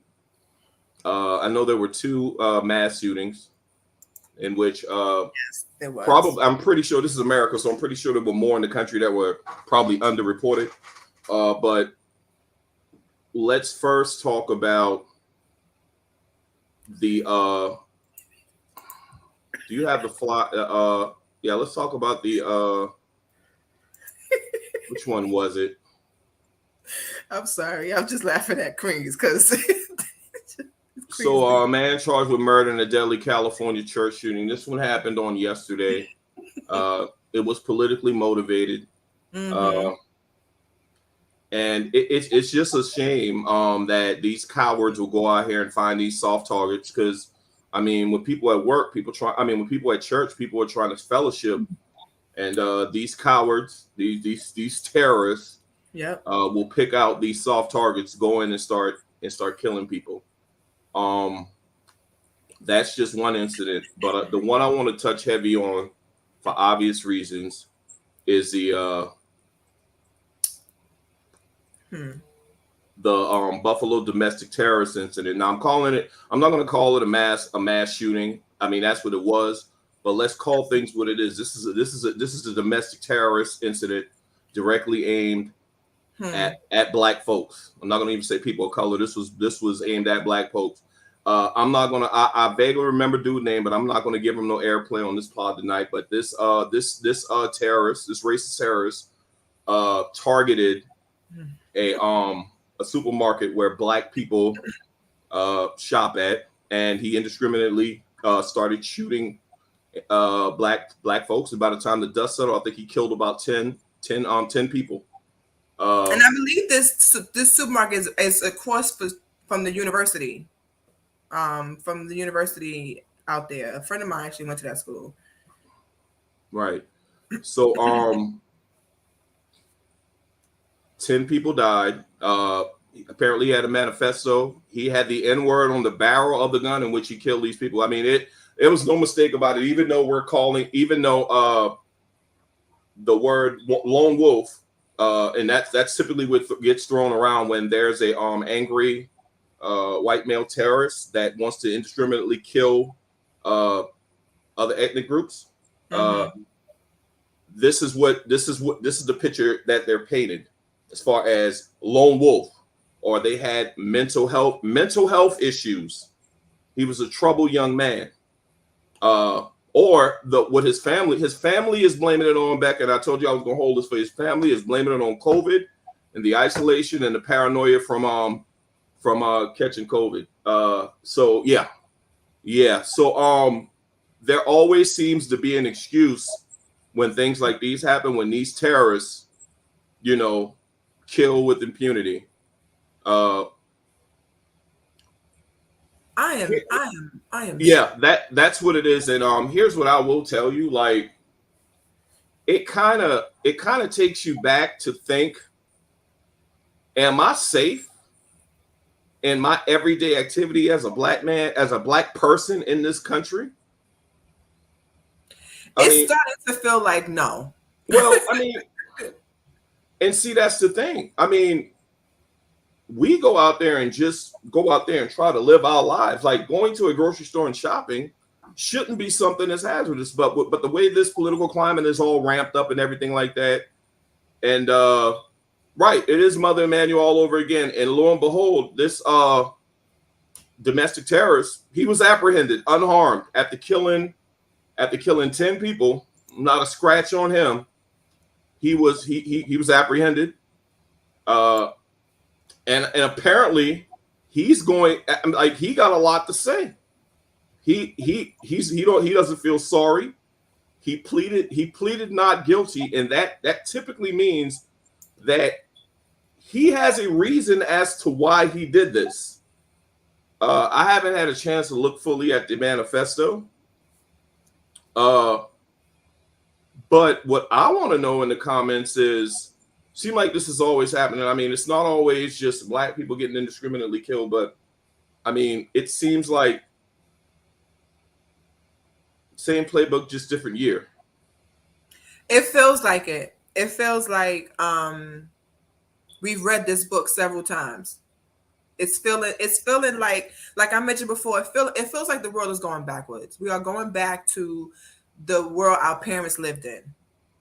I know there were 2 mass shootings in which Yes, there was. probably, I'm pretty sure this is America, so I'm pretty sure there were more in the country that were probably underreported. But let's first talk about the do you have the fly? Yeah, let's talk about the which one was it? I'm sorry, I'm just laughing at Creams because. So, a man charged with murder in a deadly California church shooting. This one happened on yesterday. It was politically motivated, and it's just a shame that these cowards will go out here and find these soft targets. Because I mean, when people at work, when people at church, people are trying to fellowship, and these cowards, these terrorists, will pick out these soft targets, go in and start killing people. That's just one incident, but the one I want to touch heavy on, for obvious reasons, is the Buffalo domestic terrorist incident. Now I'm not going to call it a mass shooting. I mean, that's what it was, but let's call things what it is. This is a domestic terrorist incident directly aimed at Black folks. I'm not going to even say people of color. This was aimed at Black folks. I'm not gonna. I vaguely remember dude's name, but I'm not gonna give him no airplay on this pod tonight. But this terrorist, this racist terrorist, targeted a supermarket where Black people shop at, and he indiscriminately started shooting black folks. And by the time the dust settled, I think he killed about 10 people. And I believe this supermarket is across from the university. From the university out there. A friend of mine actually went to that school. Right. So 10 people died. Apparently he had a manifesto. He had the N-word on the barrel of the gun in which he killed these people. I mean, it was no mistake about it, even though the word lone wolf, and that's typically what gets thrown around when there's a angry white male terrorist that wants to indiscriminately kill other ethnic groups. This is the picture that they're painted as far as lone wolf, or they had mental health issues. He was a troubled young man. What his family is blaming it on back, and I told you I was gonna hold this for his family is blaming it on COVID and the isolation and the paranoia from catching COVID. So there always seems to be an excuse when things like these happen, when these terrorists, kill with impunity. I am. Yeah, that's what it is. And here's what I will tell you: like, it kind of takes you back to think, am I safe in my everyday activity as a Black man, as a Black person in this country? It's starting to feel like no. Well, I mean, and see, that's the thing. I mean, we go out there and try to live our lives. Like, going to a grocery store and shopping shouldn't be something that's hazardous. But the way this political climate is all ramped up and everything like that, and right, it is Mother Emanuel all over again. And lo and behold, this domestic terrorist, he was apprehended unharmed after killing 10 people. Not a scratch on him. He was apprehended. And apparently he's going, like, he got a lot to say. He doesn't feel sorry. He pleaded not guilty, and that typically means that he has a reason as to why he did this. I haven't had a chance to look fully at the manifesto. But what I want to know in the comments is, seem like this is always happening. I mean, it's not always just Black people getting indiscriminately killed, but I mean, it seems like same playbook, just different year. It feels like it. It feels like we've read this book several times. It's feeling like I mentioned before, it feels like the world is going backwards. We are going back to the world our parents lived in.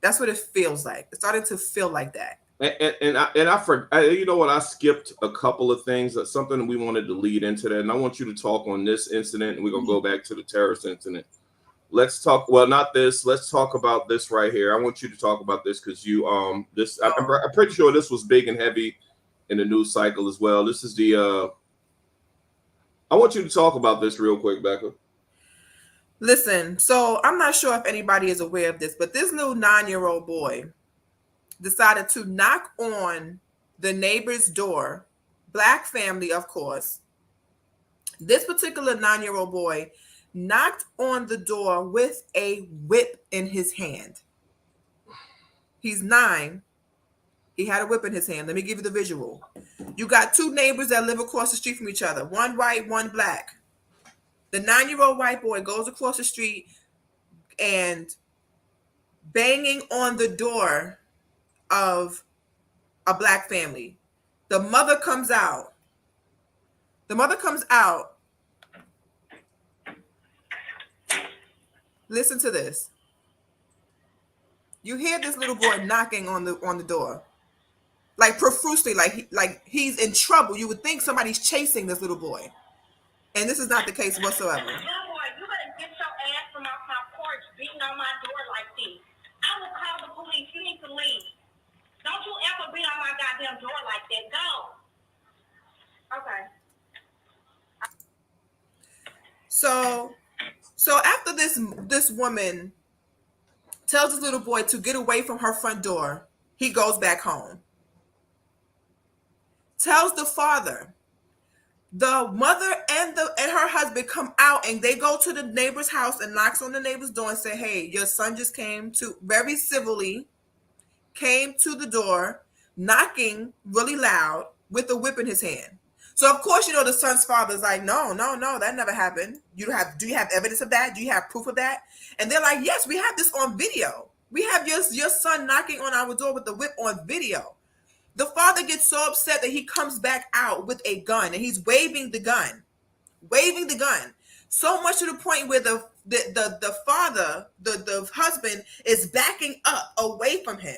That's what it feels like. It's starting to feel like that. And I forgot, you know what? I skipped a couple of things. That's something that we wanted to lead into that, and I want you to talk on this incident, and we're gonna go back to the terrorist incident. Let's talk. Well, not this. Let's talk about this right here. I want you to talk about this because you this. I'm pretty sure this was big and heavy in the news cycle as well. This is the. I want you to talk about this real quick, Becca. Listen, so I'm not sure if anybody is aware of this, but this little 9-year-old boy decided to knock on the neighbor's door. Black family, of course. This particular 9-year-old boy knocked on the door with a whip in his hand. He's 9. He had a whip in his hand. Let me give you the visual. You got two neighbors that live across the street from each other. One white, one black. The 9-year-old white boy goes across the street and banging on the door of a black family. The mother comes out. Listen to this. You hear this little boy knocking on the door, like profusely, like he's in trouble. You would think somebody's chasing this little boy, and this is not the case whatsoever. Young boy, you better get your ass from off my porch, beating on my door like this. I will call the police. You need to leave. Don't you ever beat on my goddamn door like that. Go. Okay. So after this woman tells this little boy to get away from her front door, he goes back home. Tells the father. The mother and her husband come out and they go to the neighbor's house and knocks on the neighbor's door and say, hey, your son just came to, very civilly, came to the door, knocking really loud with a whip in his hand. So of course, you know, the son's father's like, no, that never happened. Do you have evidence of that? Do you have proof of that? And they're like, yes, we have this on video. We have your son knocking on our door with the whip on video. The father gets so upset that he comes back out with a gun and he's waving the gun. So much to the point where the father, the husband is backing up away from him.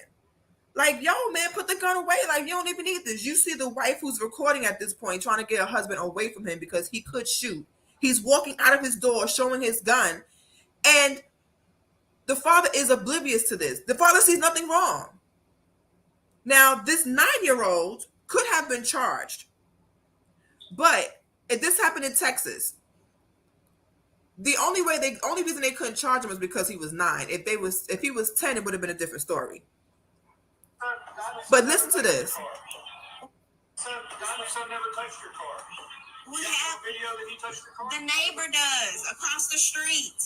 Like, yo, man, put the gun away. Like, you don't even need this. You see the wife who's recording at this point trying to get her husband away from him because he could shoot. He's walking out of his door showing his gun. And the father is oblivious to this. The father sees nothing wrong. Now, this 9-year-old could have been charged. But if this happened in Texas, the only reason they couldn't charge him was because he was 9. If he was 10, it would have been a different story. But listen to this. Son never touched your car. We have video that he touched your car. the neighbor does across the street.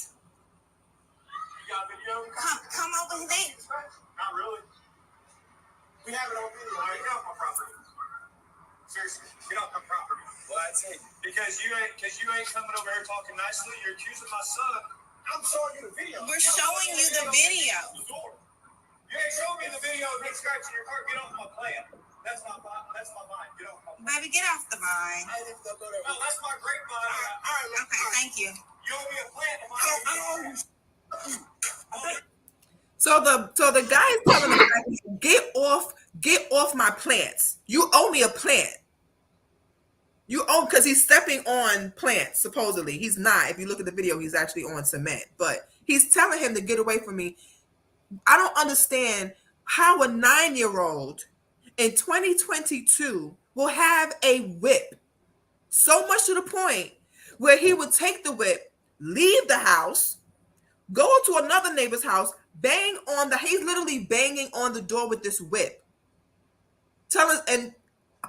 You got video? Come over there. Not really. We have it on video. All right, get off my property. Seriously, get off my property. Well, that's it. Because you ain't coming over here talking nicely. You're accusing my son. I'm showing you the video. We're showing you the video. You ain't showing me the video of me scratching your car. Get off my plan. That's my vine. Get off my plan. Baby, get off the vine. No, that's my grapevine. All right, Okay, thank you. You owe me a plant. So the guy is telling him, get off my plants. You owe me a plant. You owe, because he's stepping on plants, supposedly. He's not. If you look at the video, he's actually on cement. But he's telling him to get away from me. I don't understand how a 9-year-old in 2022 will have a whip. So much to the point where he would take the whip, leave the house, go to another neighbor's house, he's literally banging on the door with this whip. And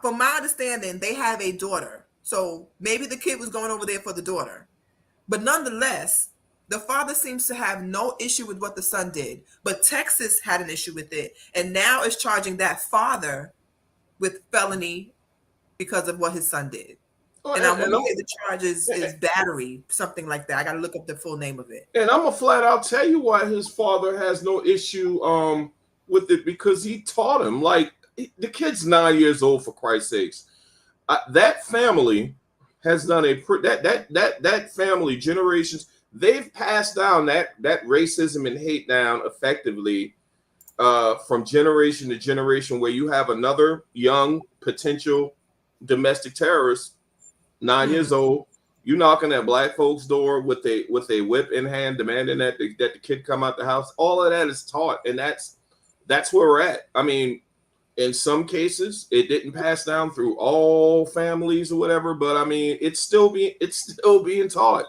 from my understanding, they have a daughter. So maybe the kid was going over there for the daughter. But nonetheless, the father seems to have no issue with what the son did. But Texas had an issue with it. And now is charging that father with felony because of what his son did. And I want to say the charge is battery, something like that. I got to look up the full name of it. And I'm gonna flat out tell you why his father has no issue with it, because he taught him. Like, the kid's 9 years old, for Christ's sakes. That family has done that family generations. They've passed down that racism and hate down effectively from generation to generation, where you have another young potential domestic terrorist, 9 years old, you knocking at black folks' door with a whip in hand, demanding that the kid come out the house. All of that is taught, and that's where we're at. I mean, in some cases, it didn't pass down through all families or whatever, but I mean, it's still being taught.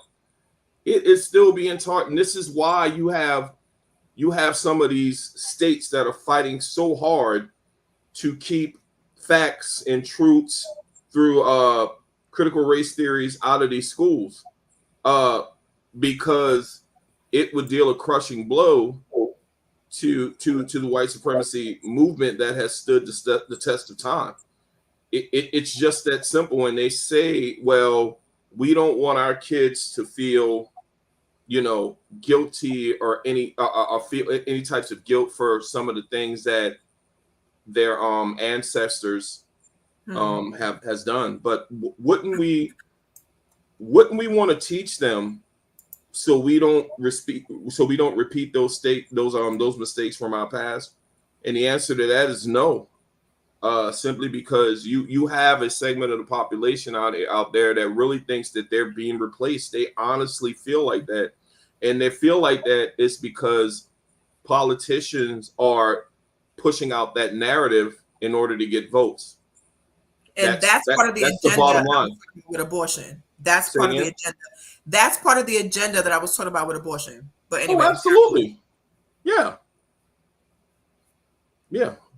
It is still being taught, and this is why you have some of these states that are fighting so hard to keep facts and truths through critical race theories out of these schools, because it would deal a crushing blow to the white supremacy movement that has stood the test of time. It's just that simple. And they say, well, we don't want our kids to feel, guilty or feel any types of guilt for some of the things that their ancestors has done. But wouldn't we want to teach them so we don't repeat those mistakes from our past? And the answer to that is no. Simply because you have a segment of the population out there that really thinks that they're being replaced. They honestly feel like that, and they feel like that it's because politicians are pushing out that narrative in order to get votes. And that's part of the agenda. The bottom line with abortion. That's part of the agenda. That's part of the agenda that I was talking about with abortion. But anyway, absolutely, yeah.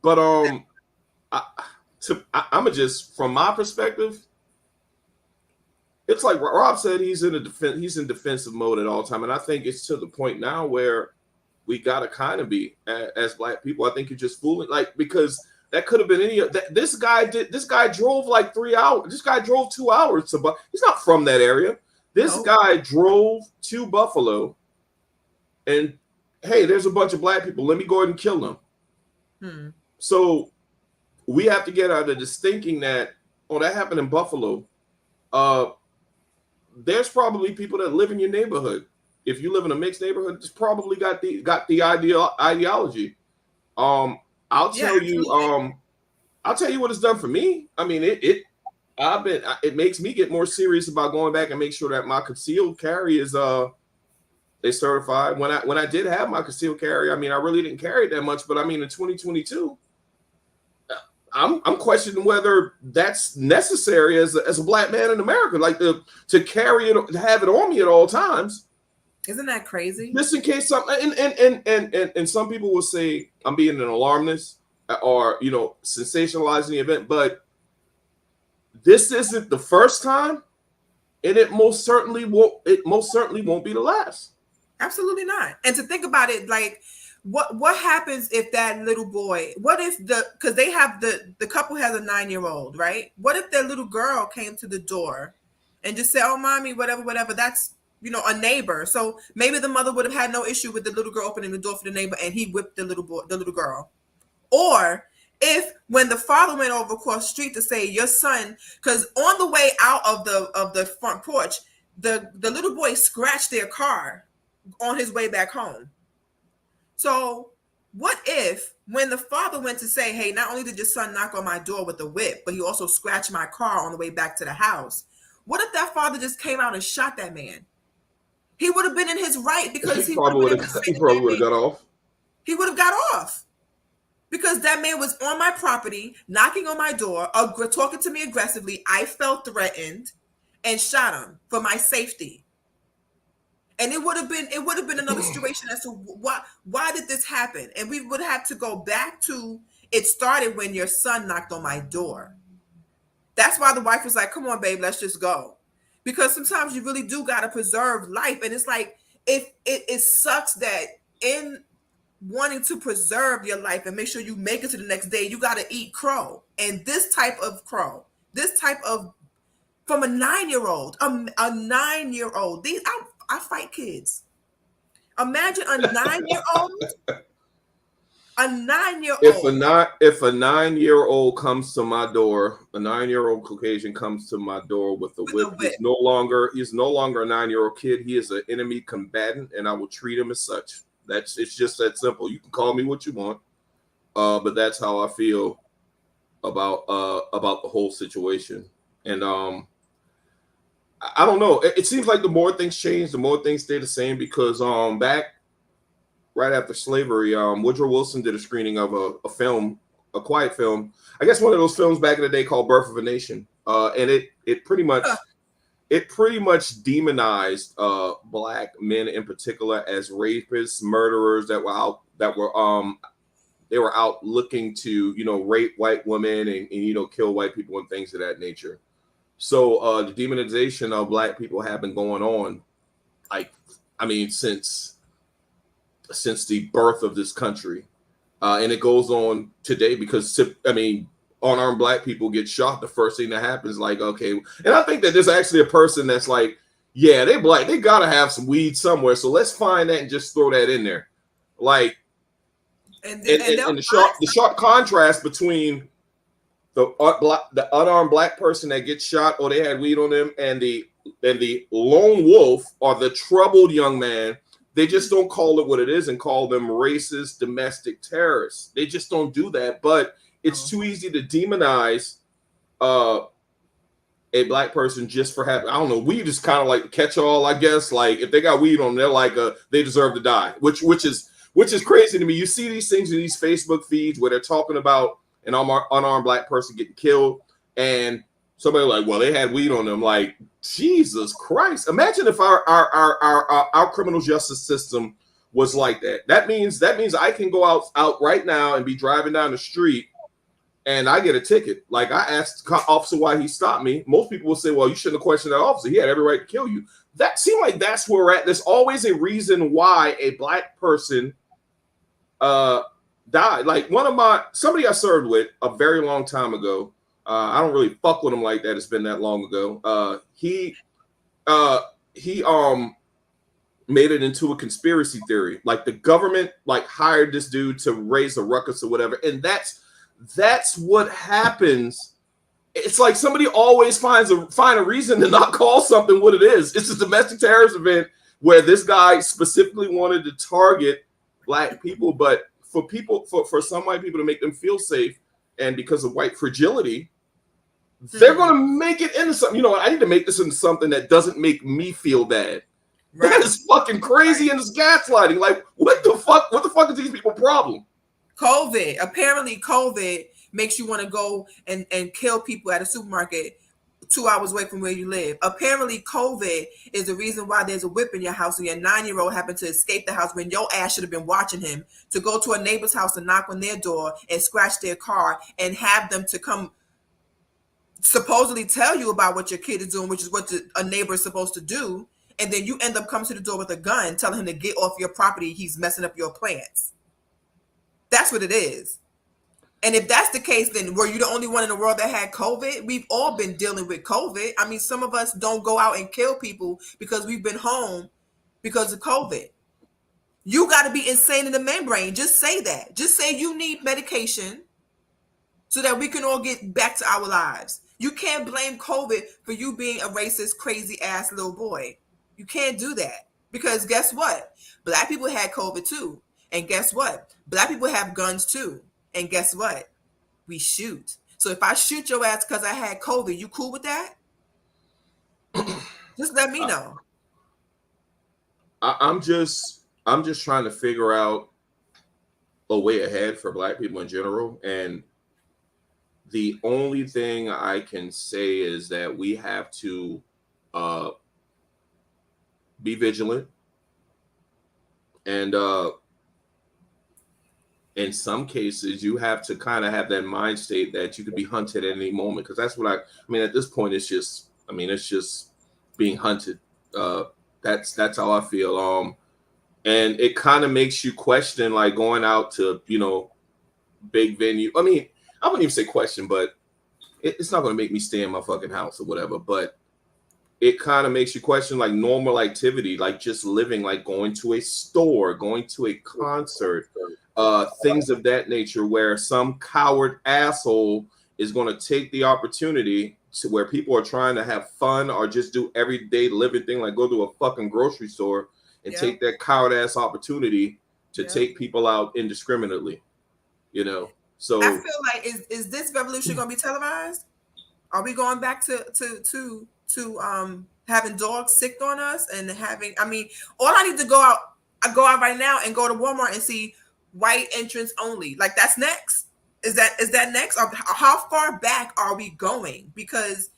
But I'm just, from my perspective, it's like Rob said, he's in defensive mode at all time, and I think it's to the point now where we gotta kind of be as black people. I think you're just fooling, like, because that could have been any. This guy drove like 3 hours. This guy drove 2 hours to, but he's not from that area. This guy drove to Buffalo, and hey, there's a bunch of black people. Let me go ahead and kill them. So we have to get out of this thinking that, that happened in Buffalo. There's probably people that live in your neighborhood. If you live in a mixed neighborhood, it's probably got the ideology. I'll tell you what it's done for me. I mean, it makes me get more serious about going back and make sure that my concealed carry is certified. When I did have my concealed carry, I mean, I really didn't carry it that much, but I mean, in 2022, I'm questioning whether that's necessary as a black man in America, like to carry it, to have it on me at all times. Isn't that crazy? Just in case something, and some people will say I'm being an alarmist or sensationalizing the event, but this isn't the first time, and it most certainly won't be the last. Absolutely not. And to think about it, like, what happens if that little boy, what if because they have the couple has a 9-year-old, right? What if their little girl came to the door and just said, oh, mommy, whatever, that's, a neighbor. So maybe the mother would have had no issue with the little girl opening the door for the neighbor, and he whipped the little girl. Or if when the father went over across the street to say, your son, because on the way out of the front porch, the little boy scratched their car on his way back home. So what if when the father went to say, hey, not only did your son knock on my door with a whip, but he also scratched my car on the way back to the house? What if that father just came out and shot that man? He would have been in his right, because he probably would have got off. He would have got off because that man was on my property, knocking on my door, talking to me aggressively. I felt threatened and shot him for my safety. And it would have been another situation as to why did this happen? And we would have to go back to, it started when your son knocked on my door. That's why the wife was like, come on, babe, let's just go. Because sometimes you really do got to preserve life. And it's like, it sucks that in wanting to preserve your life and make sure you make it to the next day, you got to eat crow. And this type of crow, this type of from a 9-year-old. A 9-year-old. I fight kids. Imagine a 9-year-old. A 9-year-old. If a 9-year-old comes to my door, a 9-year-old Caucasian comes to my door with a whip. He's no longer a 9-year-old kid. He is an enemy combatant, and I will treat him as such. It's just that simple. You can call me what you want, but that's how I feel about the whole situation. And I don't know. It seems like the more things change, the more things stay the same. Because back right after slavery, Woodrow Wilson did a screening of a film, a quiet film. I guess one of those films back in the day called Birth of a Nation. And it pretty much demonized black men in particular as rapists, murderers that were out looking to, rape white women and kill white people and things of that nature. So the demonization of black people have been going on, since the birth of this country. And it goes on today because, unarmed black people get shot. The first thing that happens, okay. And I think that there's actually a person that's like, yeah, they black. They got to have some weed somewhere. So let's find that and just throw that in there. And the sharp contrast between the unarmed black person that gets shot or they had weed on them and the lone wolf or the troubled young man. They just don't call it what it is and call them racist domestic terrorists. They just don't do that. But it's too easy to demonize a black person just for having, I don't know, weed is kind of like catch all, I guess. Like if they got weed on them, they're like they deserve to die, which is crazy to me. You see these things in these Facebook feeds where they're talking about an unarmed black person getting killed, and somebody like, well, they had weed on them. Like, Jesus Christ! Imagine if our criminal justice system was like that. That means I can go out right now and be driving down the street, and I get a ticket. Like I asked the officer why he stopped me. Most people will say, well, you shouldn't have questioned that officer. He had every right to kill you. That seemed like that's where we're at. There's always a reason why a black person died. Like somebody I served with a very long time ago. I don't really fuck with him like that. It's been that long ago. He made it into a conspiracy theory. Like the government hired this dude to raise a ruckus or whatever. And that's what happens. It's like somebody always find a reason to not call something what it is. It's a domestic terrorist event where this guy specifically wanted to target black people, but for some white people to make them feel safe, and because of white fragility, they're going to make it into something. You know what? I need to make this into something that doesn't make me feel bad. Right. That is fucking crazy, and it's gaslighting. Like, what the fuck? What the fuck is these people's problem? COVID. Apparently, COVID makes you want to go and kill people at a supermarket 2 hours away from where you live. Apparently, COVID is the reason why there's a whip in your house and your 9-year-old happened to escape the house when your ass should have been watching him, to go to a neighbor's house and knock on their door and scratch their car and have them to come supposedly tell you about what your kid is doing, which is what a neighbor is supposed to do. And then you end up coming to the door with a gun, telling him to get off your property. He's messing up your plants. That's what it is. And if that's the case, then were you the only one in the world that had COVID? We've all been dealing with COVID. I mean, some of us don't go out and kill people because we've been home because of COVID. You got to be insane in the membrane. Just say that. Just say you need medication so that we can all get back to our lives. You can't blame COVID for you being a racist, crazy ass little boy. You can't do that, because guess what? Black people had COVID too. And guess what? Black people have guns too. And guess what? We shoot. So if I shoot your ass because I had COVID, you cool with that? Just let me know. I'm just trying to figure out a way ahead for black people in general. And the only thing I can say is that we have to be vigilant, and in some cases you have to kind of have that mind state that you could be hunted at any moment, because that's what I mean at this point. It's just being hunted. That's how I feel. And it kind of makes you question, like, going out to big venue. I mean, I wouldn't even say question, but it's not going to make me stay in my fucking house or whatever, but it kind of makes you question like normal activity, like just living, like going to a store, going to a concert, things of that nature, where some coward asshole is going to take the opportunity to where people are trying to have fun or just do everyday living thing, like go to a fucking grocery store and take that coward ass opportunity to take people out indiscriminately, you know? So I feel like is this revolution going to be televised? Are we going back to having dogs sick on us and having? I mean, all I need to go out right now and go to Walmart and see white entrance only. Like that's next. Is that next? Or how far back are we going? Because,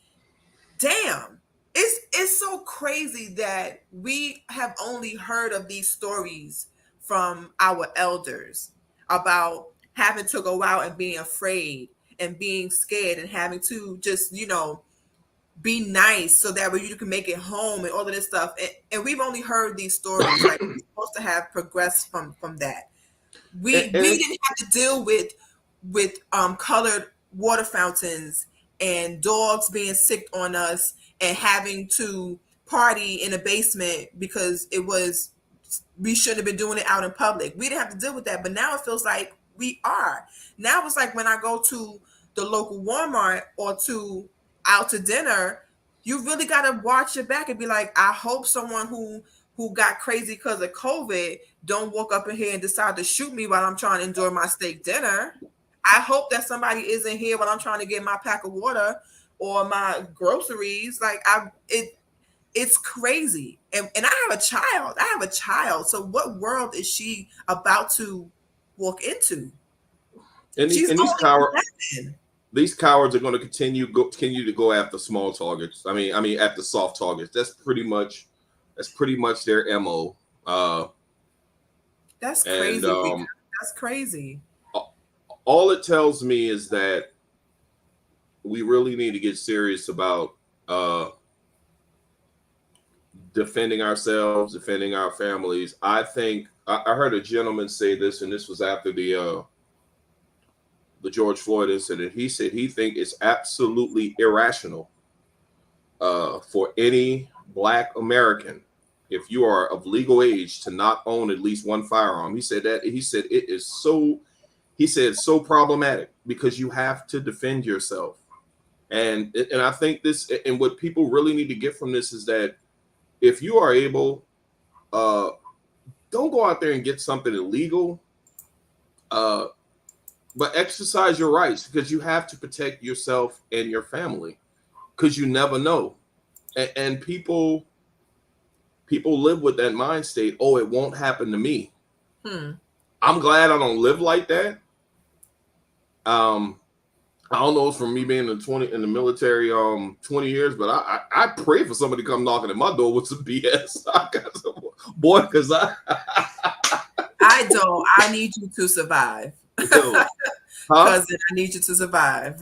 damn, it's so crazy that we have only heard of these stories from our elders about having to go out and being afraid and being scared and having to just, be nice so that way you can make it home and all of this stuff. And we've only heard these stories. Like we're supposed to have progressed from that. We didn't have to deal with colored water fountains and dogs being sick on us and having to party in a basement because we shouldn't have been doing it out in public. We didn't have to deal with that, but now it feels like we are. Now it's like when I go to the local Walmart or out to dinner, you really got to watch your back and be like, I hope someone who got crazy because of COVID don't walk up in here and decide to shoot me while I'm trying to enjoy my steak dinner. I hope that somebody isn't here while I'm trying to get my pack of water or my groceries. Like it's crazy. And I have a child. So what world is she about to walk into? And these cowards are going to continue to go after small targets. I mean after soft targets. That's pretty much their MO. That's crazy. And, that's crazy. All it tells me is that we really need to get serious about defending ourselves, defending our families. I think I heard a gentleman say this, and this was after the George Floyd incident. He said he think it's absolutely irrational for any Black American, if you are of legal age, to not own at least one firearm. He said it is so. He said it's so problematic because you have to defend yourself, and I think this, and what people really need to get from this is that if you are able, don't go out there and get something illegal, but exercise your rights, because you have to protect yourself and your family, because you never know, and people live with that mind state. Oh, it won't happen to me. I'm glad I don't live like that. I don't know, it's from me being in the military 20 years, but I pray for somebody to come knocking at my door with some BS. I got some boy, because I don't. I need you to survive. Cousin, I need you to survive.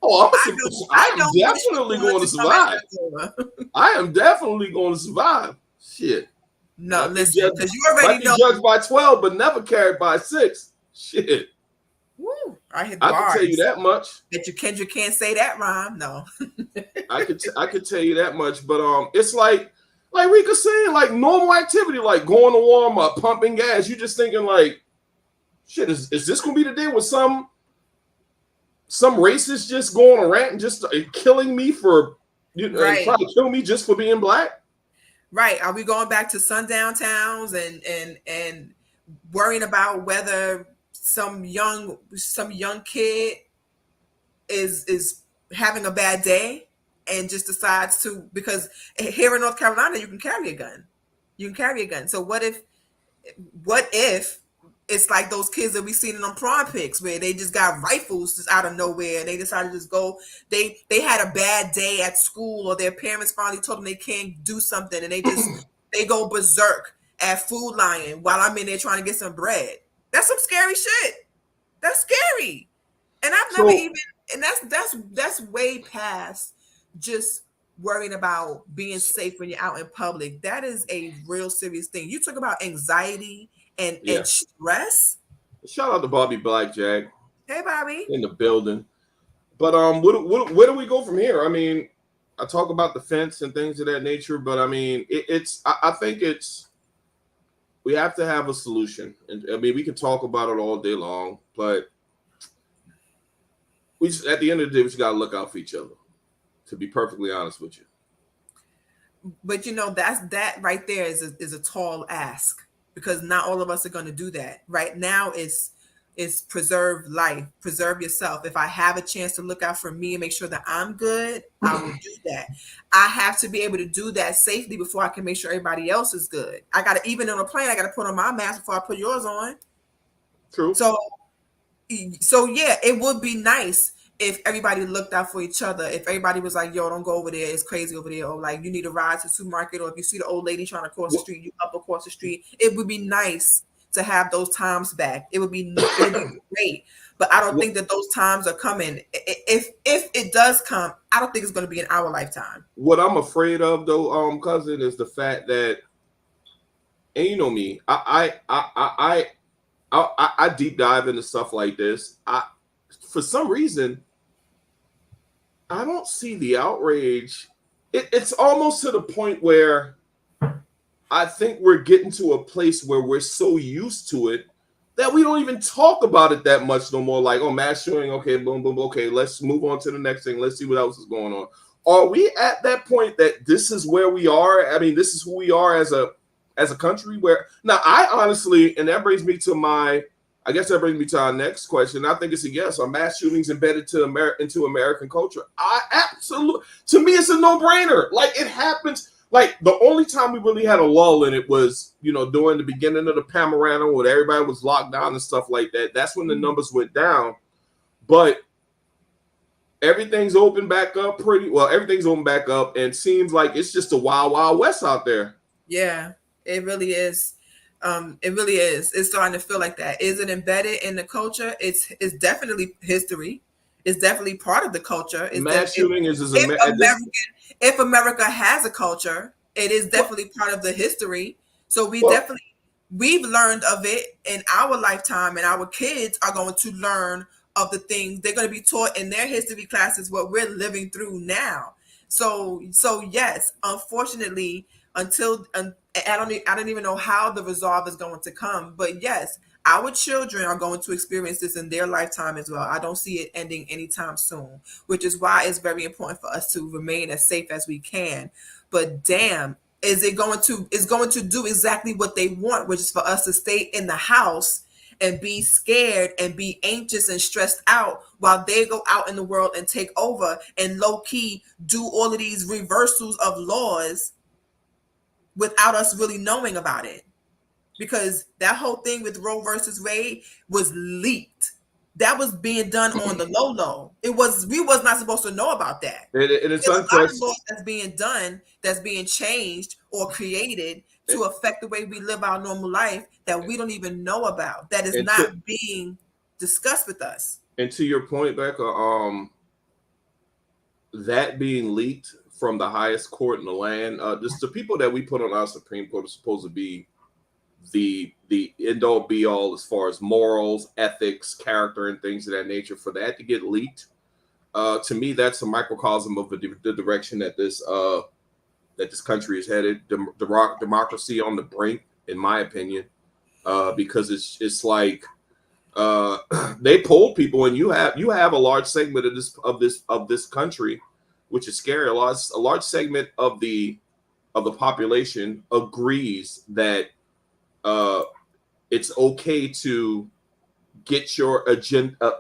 Oh, I'm definitely going to survive. I am definitely going to survive. Shit. No, listen, because you already know. Judged by 12, but never carried by 6. Shit. Woo, I can tell you that much. That Kendrick can't say that rhyme. No. I could tell you that much, but it's like Rika saying, like normal activity, like going to Walmart, pumping gas. You just thinking like, shit, is this gonna be the day with some racist just going on a rant and just killing me for trying to kill me just for being Black? Right. Are we going back to sundown towns and worrying about whether some young kid is having a bad day and just decides to, because here in North Carolina you can carry a gun. So what if it's like those kids that we seen in them prom pics where they just got rifles just out of nowhere and they decided to just go, they had a bad day at school, or their parents finally told them they can't do something, and they go berserk at Food Lion while I'm in there trying to get some bread. That's some scary shit. That's scary. And I've never even, and that's way past just worrying about being safe when you're out in public. That is a real serious thing. You talk about anxiety and stress. Shout out to Bobby Blackjack. Hey, Bobby. In the building. But where do we go from here? I mean, I talk about the fence and things of that nature, but I mean, I think we have to have a solution. And I mean, we can talk about it all day long, but we just, at the end of the day, we just got to look out for each other. To be perfectly honest with you. But you know, that right there is a tall ask, because not all of us are going to do that. Right now is preserve life, preserve yourself. If I have a chance to look out for me and make sure that I'm good, I will do that. I have to be able to do that safely before I can make sure everybody else is good. I got to, even on a plane, I got to put on my mask before I put yours on. True. So yeah, it would be nice if everybody looked out for each other. If everybody was like, yo, don't go over there, it's crazy over there, or like you need a ride to the supermarket, or if you see the old lady trying to cross the street, you up across the street. It would be nice to have those times back. It would be great. But I don't think that those times are coming. If it does come, I don't think it's going to be in our lifetime. What I'm afraid of, though, cousin, is the fact that, and you know me, I deep dive into stuff like this. For some reason, I don't see the outrage. It's almost to the point where I think we're getting to a place where we're so used to it that we don't even talk about it that much no more. Like, oh, mass shooting, okay, boom, boom, okay, let's move on to the next thing. Let's see what else is going on. Are we at that point that this is where we are? I mean, this is who we are as a country. Where now, I honestly, and that brings me to our next question. I think it's a yes. Are mass shootings embedded into American culture? I absolutely. To me, it's a no-brainer. Like, it happens. Like, the only time we really had a lull in it was, during the beginning of the panorama when everybody was locked down and stuff like that. That's when the numbers went down. But everything's opened back up Everything's opened back up, and seems like it's just a wild, wild west out there. Yeah, it really is. It really is. It's starting to feel like that. Is it embedded in the culture? It's definitely history. It's definitely part of the culture. Mass shooting if America has a culture, it is definitely part of the history. So we've learned of it in our lifetime, and our kids are going to learn of the things they're going to be taught in their history classes, what we're living through now. So yes, unfortunately, I don't even know how the resolve is going to come, but yes, our children are going to experience this in their lifetime as well. I don't see it ending anytime soon, which is why it's very important for us to remain as safe as we can. But damn, it's going to do exactly what they want, which is for us to stay in the house and be scared and be anxious and stressed out while they go out in the world and take over and low key do all of these reversals of laws without us really knowing about it. Because that whole thing with Roe versus Wade was leaked. That was being done on the low. We was not supposed to know about that. It's a lot of laws that's being done, that's being changed or created to affect the way we live our normal life that we don't even know about. That is not being discussed with us. And to your point, Becca, that being leaked from the highest court in the land, just the people that we put on our Supreme Court are supposed to be the end all be all as far as morals, ethics, character, and things of that nature. For that to get leaked, to me, that's a microcosm of the direction that this country is headed. Democracy on the brink, in my opinion, because it's like they poll people, and you have a large segment of this country, which is scary. A large segment of the population agrees that it's okay to get your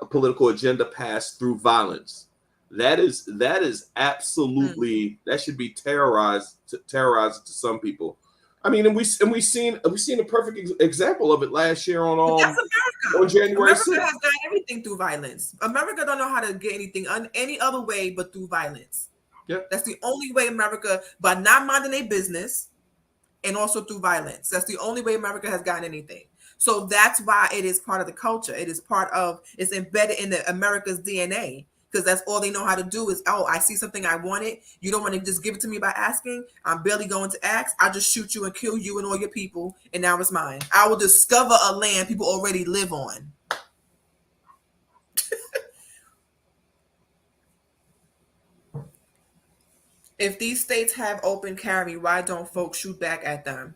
political agenda passed through violence. That is absolutely that should be terrorizing to some people. I mean, and we've seen a perfect example of it last year on January 6th. America has done everything through violence. America don't know how to get anything any other way but through violence. Yeah, that's the only way America, by not minding their business, and also through violence. That's the only way America has gotten anything. So that's why it is part of the culture. It's embedded in America's DNA, because that's all they know how to do is, oh, I see something I wanted. You don't want to just give it to me by asking. I'm barely going to ask. I'll just shoot you and kill you and all your people, and now it's mine. I will discover a land people already live on. If these states have open carry, why don't folks shoot back at them?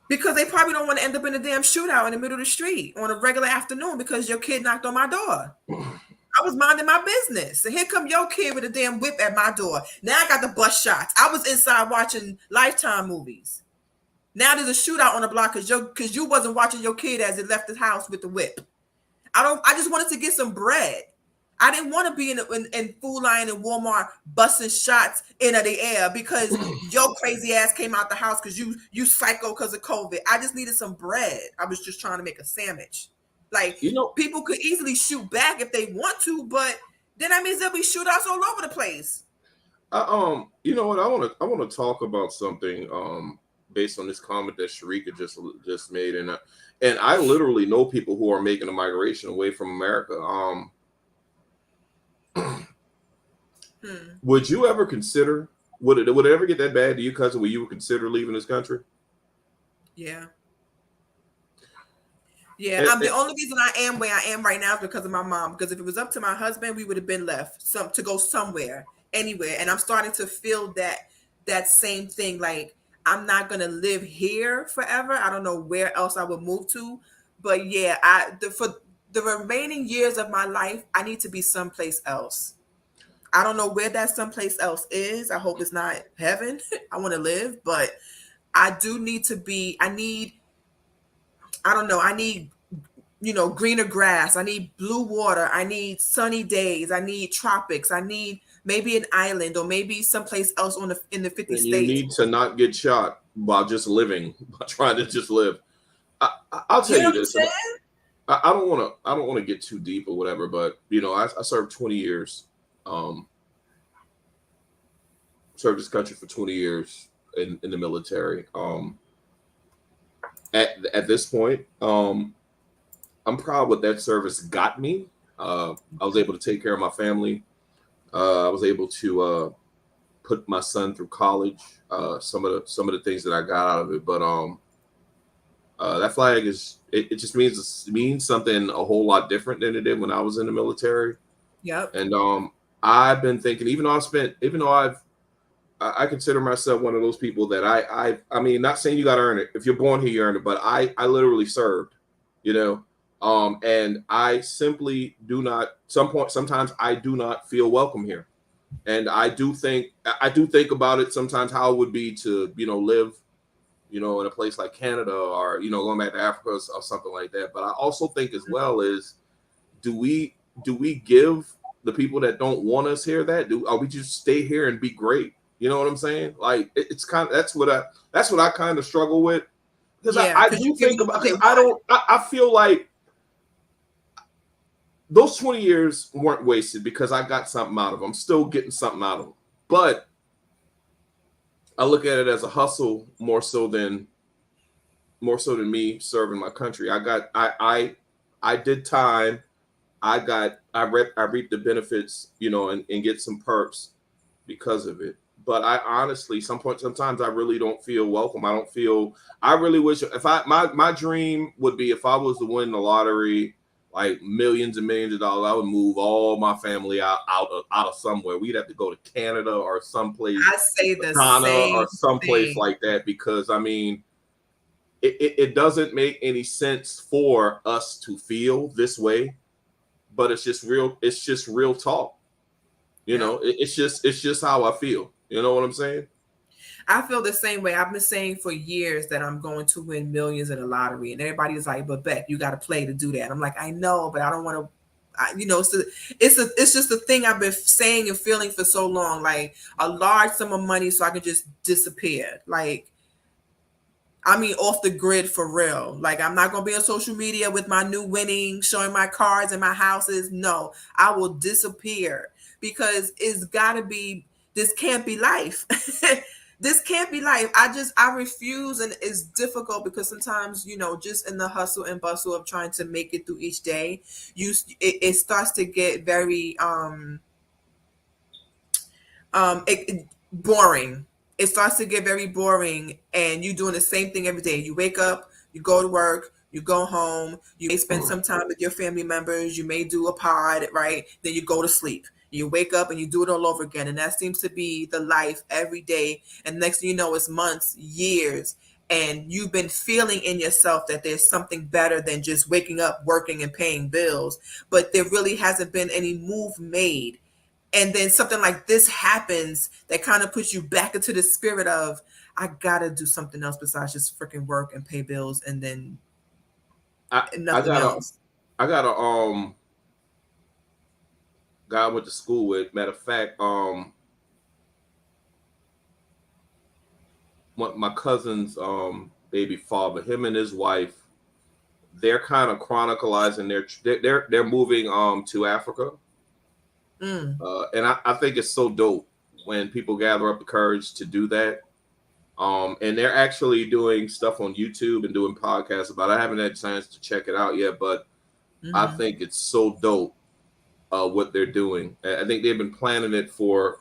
Because they probably don't want to end up in a damn shootout in the middle of the street on a regular afternoon because your kid knocked on my door. I was minding my business, and here come your kid with a damn whip at my door. Now I got the bus shots. I was inside watching Lifetime movies. Now there's a shootout on the block because you wasn't watching your kid as it left his house with the whip. I just wanted to get some bread. I didn't want to be in Food Lion and Walmart busting shots into the air because your crazy ass came out the house because you psycho because of COVID. I just needed some bread. I was just trying to make a sandwich. Like, people could easily shoot back if they want to, but then that means there'll be shootouts all over the place. You know what? I want to talk about something based on this comment that Sharika just made, and I literally know people who are making a migration away from America. Would you ever consider? Would it ever get that bad to you, cousin? Where you would consider leaving this country? Yeah. Yeah, the only reason I am where I am right now is because of my mom. Because if it was up to my husband, we would have been left to go somewhere, anywhere. And I'm starting to feel that same thing. Like, I'm not gonna live here forever. I don't know where else I would move to, but yeah, for the remaining years of my life, I need to be someplace else. I don't know where that someplace else is. I hope it's not heaven. I want to live, but I do need to be. I need greener grass. I need blue water. I need sunny days. I need tropics. I need maybe an island or maybe someplace else in the 50 states. You need to not get shot while just living, by trying to just live. I'll tell you this. I don't want to get too deep or whatever, but I served 20 years. Served this country for 20 years in the military. At this point, I'm proud what that service got me. I was able to take care of my family. I was able to put my son through college. Some of the things that I got out of it, but that flag it just means something a whole lot different than it did when I was in the military. Yep. And I've been thinking, even though I consider myself one of those people that I mean, not saying you got to earn it. If you're born here, you earn it. But I literally served, and I simply do not. Sometimes I do not feel welcome here, and I do think about it sometimes how it would be to live, in a place like Canada or going back to Africa or something like that. But I also think as well is, do we give the people that don't want us here are we just stay here and be great? You know what I'm saying? Like it's kind of that's what I kind of struggle with, because I do think about it. I feel like those 20 years weren't wasted because I got something out of them. I'm still getting something out of them, but I look at it as a hustle more so than me serving my country. I did time. I reaped the benefits, and get some perks because of it. But I honestly, sometimes I really don't feel welcome. I really wish my dream would be if I was to win the lottery, like millions and millions of dollars, I would move all my family out of somewhere. We'd have to go to Canada or someplace, I say the Ghana same or someplace thing. like that, because I mean, it doesn't make any sense for us to feel this way, but it's just real talk. It's just how I feel. You know what I'm saying? I feel the same way. I've been saying for years that I'm going to win millions in the lottery, and everybody's like, "But Beck, you got to play to do that." I'm like, I know, but I don't want to. So it's just a thing I've been saying and feeling for so long, like a large sum of money so I can just disappear. Like, I mean, off the grid for real. Like, I'm not going to be on social media with my new winnings, showing my cars and my houses. No, I will disappear because it's got to be. This can't be life. This can't be life. I refuse, and it's difficult because sometimes, just in the hustle and bustle of trying to make it through each day, it starts to get very boring. It starts to get very boring, and you're doing the same thing every day. You wake up, you go to work, you go home, you may spend some time with your family members, you may do a pod, right? Then you go to sleep. You wake up and you do it all over again. And that seems to be the life every day. And next thing you know, it's months, years. And you've been feeling in yourself that there's something better than just waking up, working, and paying bills. But there really hasn't been any move made. And then something like this happens that kind of puts you back into the spirit of, I gotta do something else besides just freaking work and pay bills and then nothing else. I got a guy I went to school with. Matter of fact, my cousin's baby father, him and his wife, they're kind of chronicalizing they're moving to Africa. And I think it's so dope when people gather up the courage to do that. And they're actually doing stuff on YouTube and doing podcasts about it. I haven't had a chance to check it out yet, but I think it's so dope what they're doing. I think they've been planning it for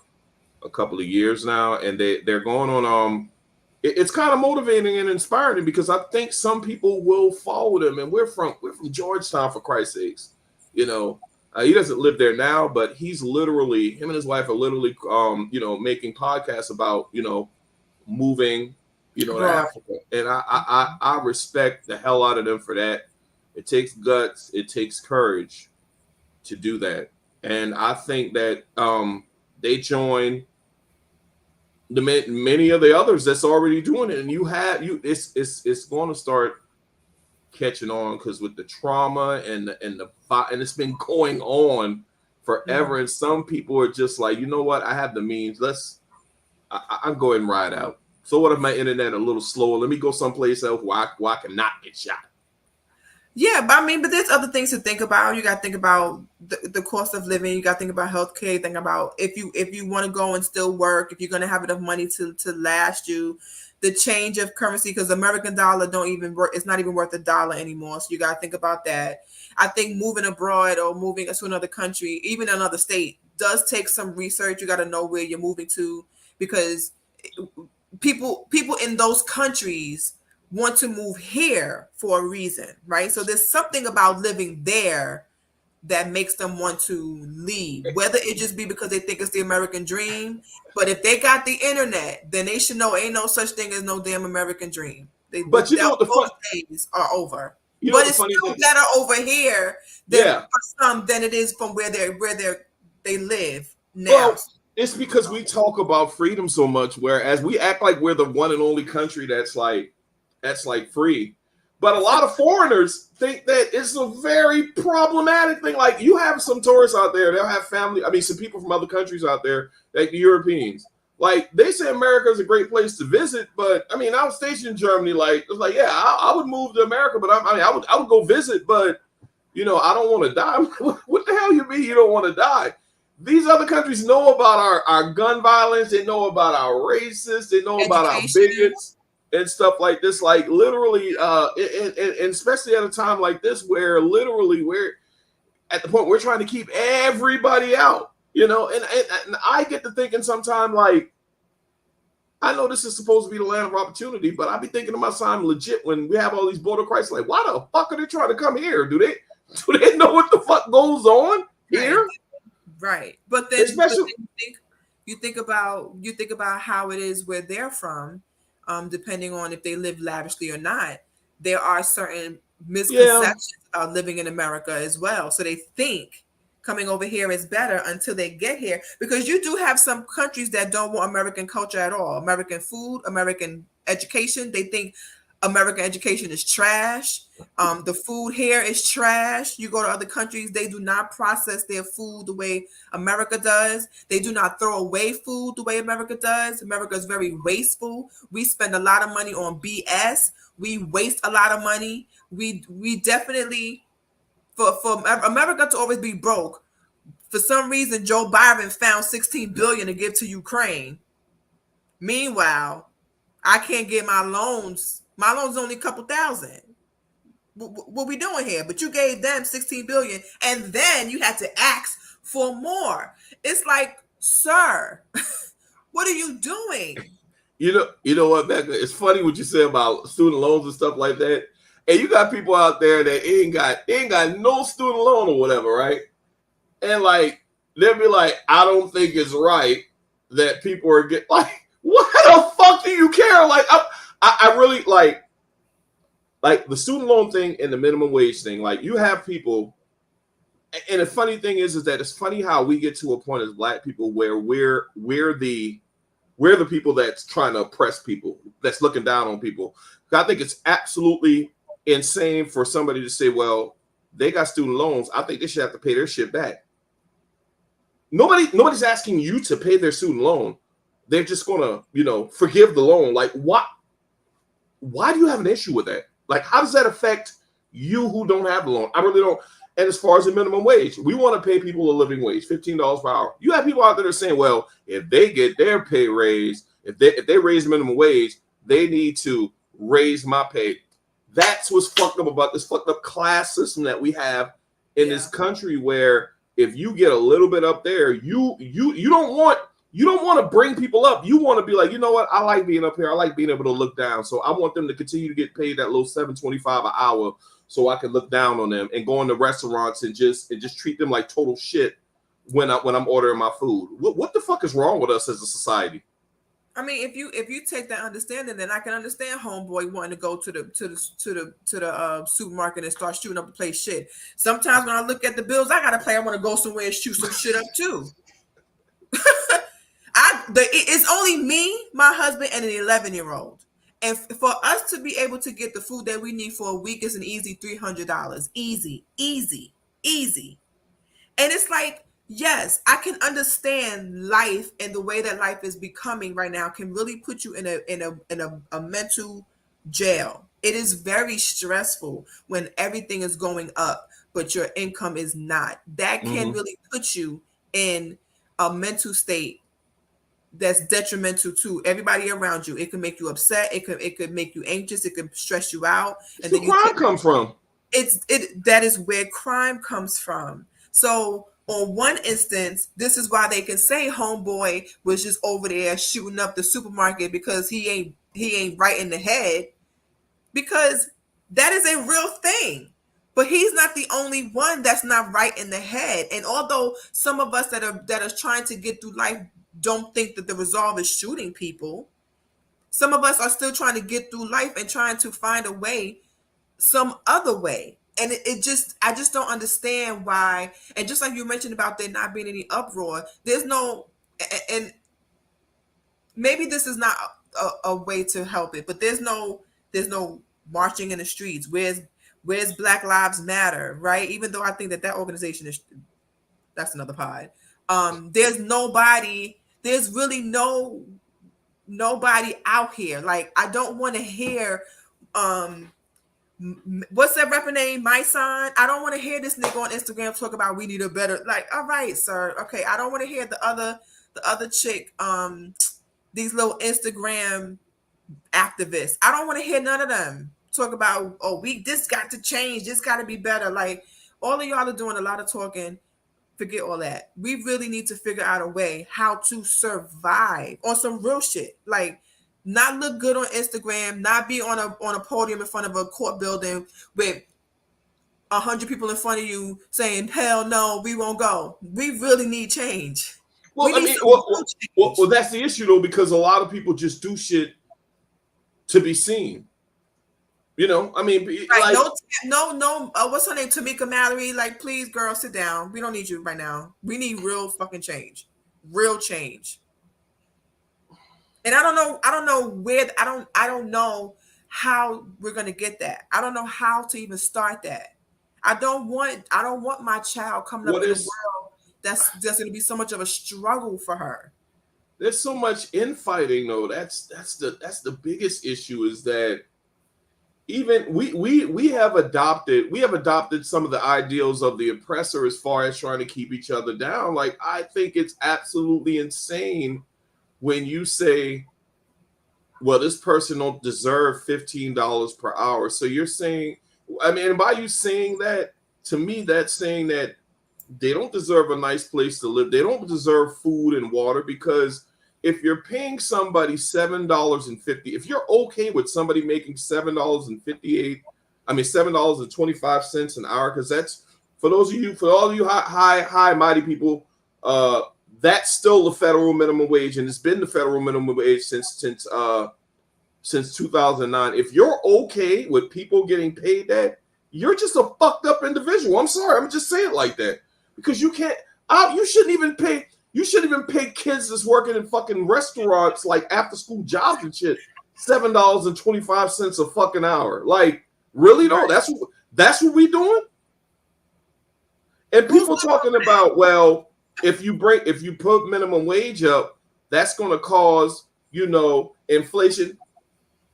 a couple of years now, and they're going on. It's kind of motivating and inspiring because I think some people will follow them. And we're from Georgetown, for Christ's sakes. You know, he doesn't live there now, but him and his wife are literally, making podcasts about, moving, to Africa. And I respect the hell out of them for that. It takes guts. It takes courage to do that. And I think that they join many of the others that's already doing it. And it's going to start catching on because with the trauma and it's been going on forever. And some people are just like, you know what? I have the means. I'm going to ride out. So what if my internet a little slower? Let me go someplace else where I cannot get shot. Yeah, but there's other things to think about. You got to think about the cost of living. You got to think about healthcare. Think about if you want to go and still work, if you're going to have enough money to last you. The change of currency, because the American dollar it's not even worth $1 anymore. So you got to think about that. I think moving abroad or moving to another country, even another state, does take some research. You got to know where you're moving to, because people in those countries want to move here for a reason, right? So there's something about living there that makes them want to leave, whether it just be because they think it's the American dream. But if they got the internet, then they should know ain't no such thing as no damn American dream. Those days are over. But it's still better over here than it is from where they live now. Well, it's because we talk about freedom so much, whereas we act like we're the one and only country that's like free. But a lot of foreigners think that it's a very problematic thing. Like, you have some tourists out there, they'll have family. I mean, some people from other countries out there, like the Europeans. Like, they say America is a great place to visit, but I mean, I was stationed in Germany. Like, it's like, yeah, I would move to America, but I would go visit, but I don't want to die. What the hell you mean you don't want to die? These other countries know about our gun violence. They know about our racists. They know about our bigots and stuff like this. Like, literally, and especially at a time like this, where literally we're at the point we're trying to keep everybody out, and I get to thinking sometimes, like, I know this is supposed to be the land of opportunity, but I be thinking to myself, legit, when we have all these border crises, like, why the fuck are they trying to come here? Do they know what the fuck goes on here? Right. But then you think about how it is where they're from, depending on if they live lavishly or not. There are certain misconceptions about living in America as well. So they think coming over here is better until they get here, because you do have some countries that don't want American culture at all. American food, American education. They think American education is trash. The food here is trash. You go to other countries, they do not process their food the way America does. They do not throw away food the way America does. America is very wasteful. We spend a lot of money on BS. We waste a lot of money. We definitely, for America to always be broke, for some reason, Joe Biden found $16 billion to give to Ukraine. Meanwhile, I can't get my loans. My loan's only a couple thousand. What we doing here? But you gave them $16 billion, and then you had to ask for more. It's like, sir, what are you doing? You know what, Becca? It's funny what you say about student loans and stuff like that. And you got people out there that ain't got no student loan or whatever, right? And like, they'll be like, I don't think it's right that people are getting like, what the fuck do you care? Like, I really like the student loan thing and the minimum wage thing. Like, you have people, and the funny thing is that it's funny how we get to a point as Black people where we're the people that's trying to oppress people, that's looking down on people. I think it's absolutely insane for somebody to say, well, they got student loans, I think they should have to pay their shit back. Nobody's asking you to pay their student loan. They're just gonna, forgive the loan. Like, what? Why do you have an issue with that? Like, how does that affect you who don't have the loan? I really don't. And as far as the minimum wage, we want to pay people a living wage, $15 per hour. You have people out there that are saying, well, if they get their pay raised, if they raise the minimum wage, they need to raise my pay. That's what's fucked up about this fucked up class system that we have in this country, where if you get a little bit up there, you don't want to bring people up. You want to be like, you know what? I like being up here. I like being able to look down. So I want them to continue to get paid that little $7.25 an hour, so I can look down on them and go into restaurants and just treat them like total shit when I'm ordering my food. What the fuck is wrong with us as a society? I mean, if you take that understanding, then I can understand homeboy wanting to go to the supermarket and start shooting up the place shit. Sometimes when I look at the bills I gotta pay, I want to go somewhere and shoot some shit up too. It's only me, my husband, and an 11-year-old. And for us to be able to get the food that we need for a week is an easy $300. Easy. And it's like, yes, I can understand life, and the way that life is becoming right now can really put you in a mental jail. It is very stressful when everything is going up, but your income is not. That can really put you in a mental state that's detrimental to everybody around you. It can make you upset. It could make you anxious. It could stress you out. And then crime come from? That is where crime comes from. So on one instance, this is why they can say homeboy was just over there shooting up the supermarket because he ain't right in the head, because that is a real thing. But he's not the only one that's not right in the head. And although some of us that are trying to get through life don't think that the resolve is shooting people, some of us are still trying to get through life and trying to find a way, some other way. And I just don't understand why. And just like you mentioned about there not being any uproar, there's no, and maybe this is not a way to help it, but there's no marching in the streets. Where's Black Lives Matter, right? Even though I think that organization that's another pod. There's really nobody out here. Like, I don't want to hear, what's that rapper name? My Son. I don't want to hear this nigga on Instagram talk about we need a better, like, all right, sir. Okay. I don't want to hear the other chick, these little Instagram activists. I don't want to hear none of them talk about, this got to change. This got to be better. Like, all of y'all are doing a lot of talking. Forget all that. We really need to figure out a way how to survive on some real shit. Like, not look good on Instagram, not be on a podium in front of a court building with 100 people in front of you saying, hell no, we won't go. We really need change. Well, that's the issue though, because a lot of people just do shit to be seen. I mean, right, like, no. What's her name? Tamika Mallory. Like, please, girl, sit down. We don't need you right now. We need real fucking change. Real change. And I don't know how we're gonna get that. I don't know how to even start that. I don't want my child coming up in a world that's gonna be so much of a struggle for her. There's so much infighting though. That's the biggest issue, is that even we have adopted some of the ideals of the oppressor as far as trying to keep each other down. Like, I think it's absolutely insane when you say, well, this person don't deserve $15 per hour. So you're saying, I mean, by you saying that, to me, that's saying that they don't deserve a nice place to live. They don't deserve food and water, because if you're paying somebody $7.50, if you're okay with somebody making $7.25 an hour, because that's, for all of you high mighty people That's still the federal minimum wage, and it's been the federal minimum wage since 2009. If you're okay with people getting paid that, you're just a fucked up individual. I'm sorry, I'm just saying it like that, because you can't. You shouldn't even pay. You shouldn't even pay kids that's working in fucking restaurants, like after school jobs and shit, $7.25 a fucking hour. Like, really though? That's what we doing. And people talking about, well, if you put minimum wage up, that's going to cause, inflation.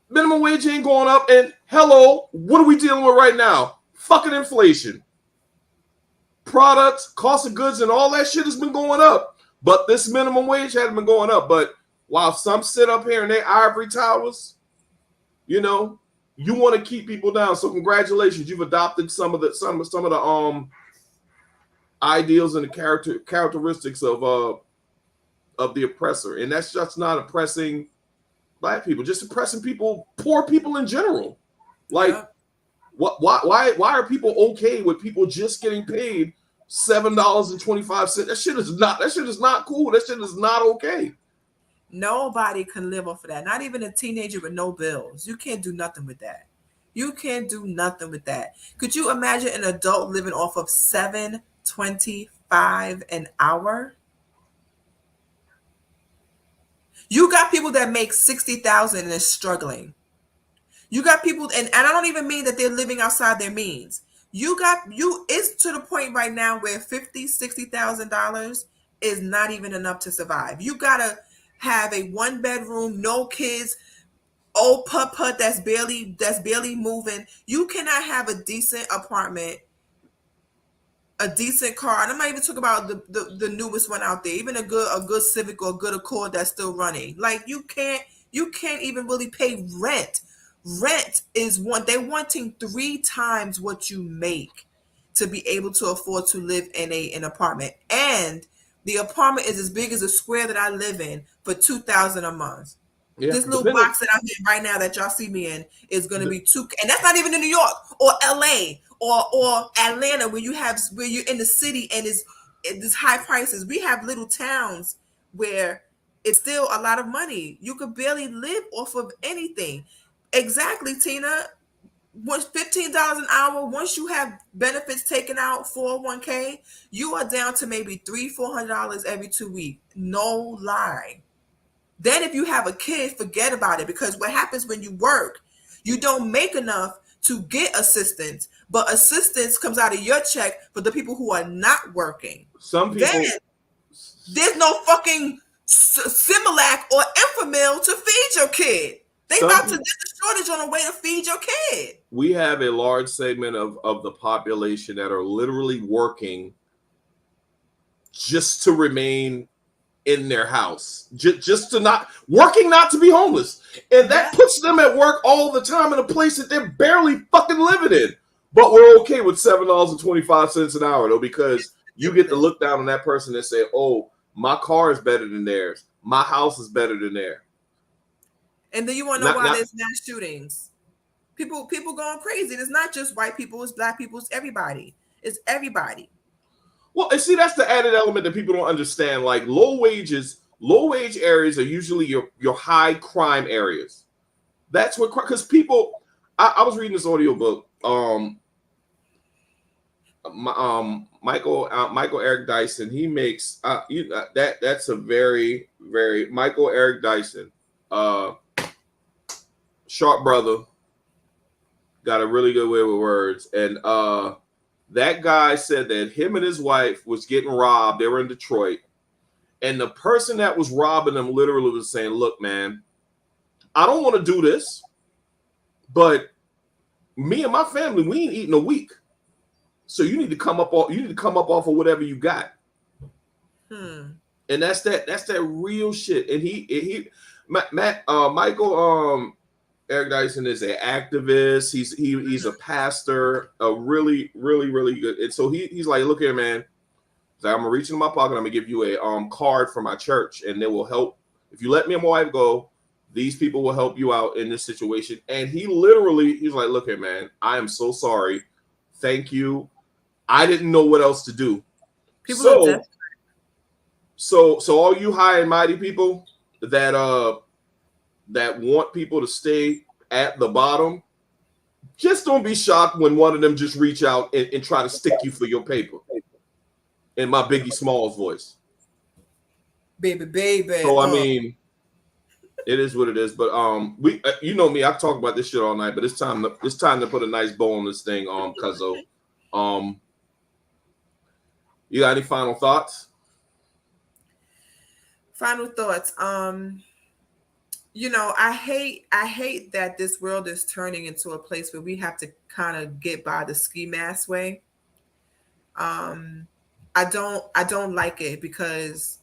Minimum wage ain't going up. And hello, what are we dealing with right now? Fucking inflation. Products, cost of goods, and all that shit has been going up. But this minimum wage hasn't been going up. But while some sit up here in their ivory towers, you want to keep people down. So congratulations, you've adopted some of the ideals and the characteristics of the oppressor, and that's just not oppressing black people, just oppressing poor people in general. Like, why are people okay with people just getting paid $7.25? That shit is not cool. That shit is not okay. Nobody can live off of that. Not even a teenager with no bills. You can't do nothing with that. You can't do nothing with that. Could you imagine an adult living off of $7.25 an hour? You got people that make $60,000 and is struggling. You got people, and I don't even mean that they're living outside their means. It's to the point right now where $50,000-$60,000 is not even enough to survive. You gotta have a 1-bedroom, no kids, old putt that's barely moving. You cannot have a decent apartment, a decent car, and I'm not even talking about the newest one out there, even a good Civic or a good Accord that's still running. Like, you can't even really pay rent. Rent is they're wanting 3 times what you make to be able to afford to live in an apartment. And the apartment is as big as a square that I live in for $2,000 a month. Yeah, this little box that I'm in right now that y'all see me in is going to be $2,000, and that's not even in New York or LA or Atlanta, where you're in the city and it's high prices. We have little towns where it's still a lot of money. You could barely live off of anything. Exactly, Tina. Once $15 an hour, once you have benefits taken out, 401k, you are down to maybe $300-$400 every 2 weeks. No lie. Then if you have a kid, forget about it, because what happens when you work, you don't make enough to get assistance, but assistance comes out of your check for the people who are not working. Some people, then there's no fucking Similac or Enfamil to feed your kid. They about to get the shortage on the way to feed your kid. We have a large segment of the population that are literally working just to remain in their house, just to not to be homeless, and that puts them at work all the time in a place that they're barely fucking living in. But we're okay with $7.25 an hour though, because you get to look down on that person and say, "Oh, my car is better than theirs. My house is better than theirs." And then you want to know why there's mass shootings? People going crazy. It's not just white people. It's black people. It's everybody. It's everybody. Well, and see, that's the added element that people don't understand. Like, low wage areas are usually your high crime areas. That's what, because people. I was reading this audiobook. Michael Eric Dyson. He makes that's a very, very Michael Eric Dyson. Sharp brother, got a really good way with words, and that guy said that him and his wife was getting robbed. They were in Detroit, and the person that was robbing them literally was saying, "Look, man, I don't want to do this, but me and my family, we ain't eating a week, so you need to come up off of whatever you got." And that's that real shit. And Michael Eric Dyson is an activist. He's a pastor, a really, really, really good. And so he's like, "Look here, man. So I'm gonna reach in my pocket. I'm gonna give you a card from my church, and they will help. If you let me and my wife go, these people will help you out in this situation." And he's like, "Look here, man. I am so sorry. Thank you. I didn't know what else to do." So all you high and mighty people that want people to stay at the bottom, just don't be shocked when one of them just reach out and try to stick you for your paper. In my Biggie Smalls voice. Baby. So I mean, it is what it is. But we, you know me, I talk about this shit all night. But it's time to put a nice bow on this thing. Cuzzo, you got any final thoughts? Final thoughts. You know, I hate that this world is turning into a place where we have to kind of get by the ski mask way. I don't like it because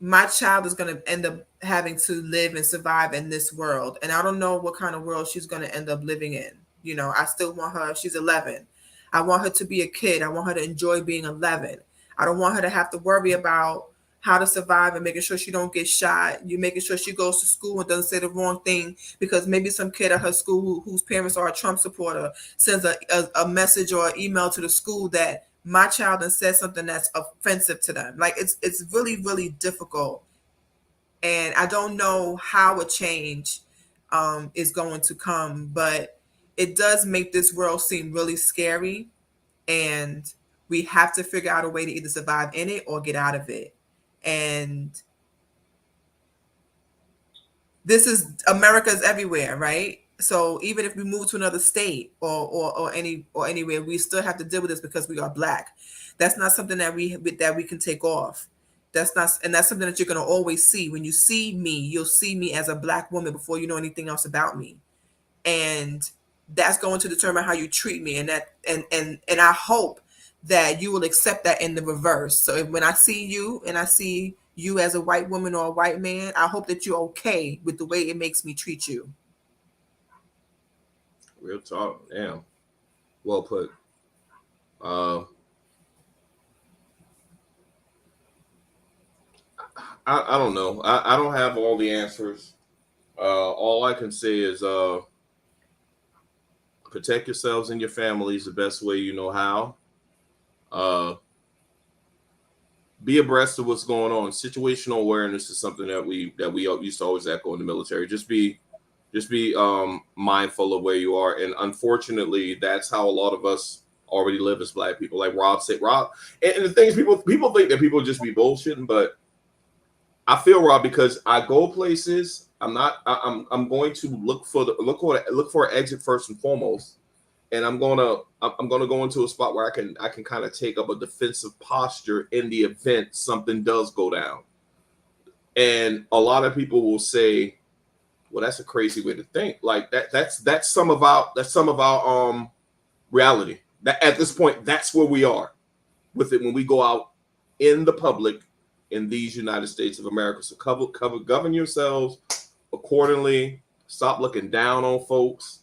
my child is going to end up having to live and survive in this world. And I don't know what kind of world she's going to end up living in. You know, I still want her, she's 11. I want her to be a kid. I want her to enjoy being 11. I don't want her to have to worry about how to survive and making sure she don't get shot. You're making sure she goes to school and doesn't say the wrong thing because maybe some kid at her school whose parents are a Trump supporter sends a message or email to the school that my child and says something that's offensive to them. Like it's really, really difficult. And I don't know how a change is going to come, but it does make this world seem really scary. And we have to figure out a way to either survive in it or get out of it. And this is America's everywhere, right? So even if we move to another state or anywhere, we still have to deal with this because we are Black. That's not something that we can take off. That's something that you're going to always see. When you see me, you'll see me as a Black woman before you know anything else about me, and that's going to determine how you treat me. And I hope that you will accept that in the reverse. So when I see you and I see you as a white woman or a white man, I hope that you're okay with the way it makes me treat you. Real talk. Damn. Well put. I don't know. I don't have all the answers. All I can say is protect yourselves and your families the best way you know how. Be abreast of what's going on. Situational awareness is something that we used to always echo in the military. Just be mindful of where you are. And unfortunately, that's how a lot of us already live as Black people. Like Rob said, and the thing is, people think that people just be bullshitting, but I feel, Rob, because I go places, I'm going to look for an exit first and foremost. And I'm gonna go into a spot where I can kind of take up a defensive posture in the event something does go down. And a lot of people will say, well, that's a crazy way to think. Like that's some of our reality. That at this point, that's where we are with it when we go out in the public in these United States of America. So govern yourselves accordingly. Stop looking down on folks.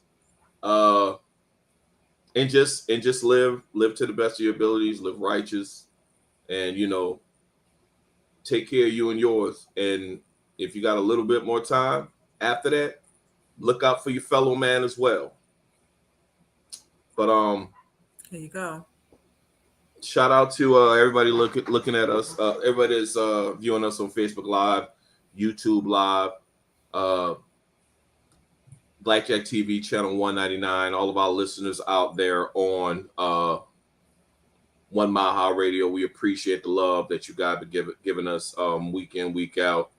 And just live to the best of your abilities, live righteous, and take care of you and yours. And if you got a little bit more time after that, look out for your fellow man as well. But there you go. Shout out to everybody looking at us. Everybody that's viewing us on Facebook Live, YouTube Live, Blackjack TV channel 199, all of our listeners out there on One Mile High Radio. We appreciate the love that you guys have giving us week in, week out.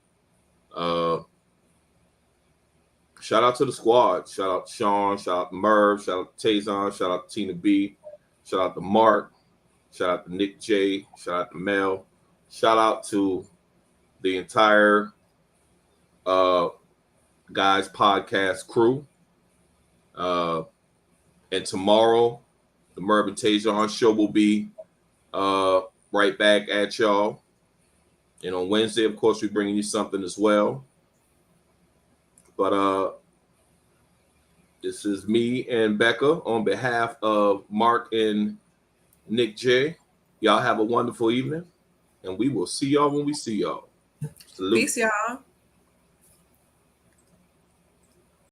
Shout out to the squad. Shout out to Sean. Shout out to Merv. Shout out to Tazon. Shout out to Tina B. Shout out to Mark. Shout out to Nick J. Shout out to Mel. Shout out to the entire Guys podcast crew. And tomorrow, the Merv and Tajon show will be right back at y'all. And on Wednesday, of course, we're bringing you something as well. But this is me and Becca on behalf of Mark and Nick J. Y'all have a wonderful evening, and we will see y'all when we see y'all. Salute. Peace, y'all.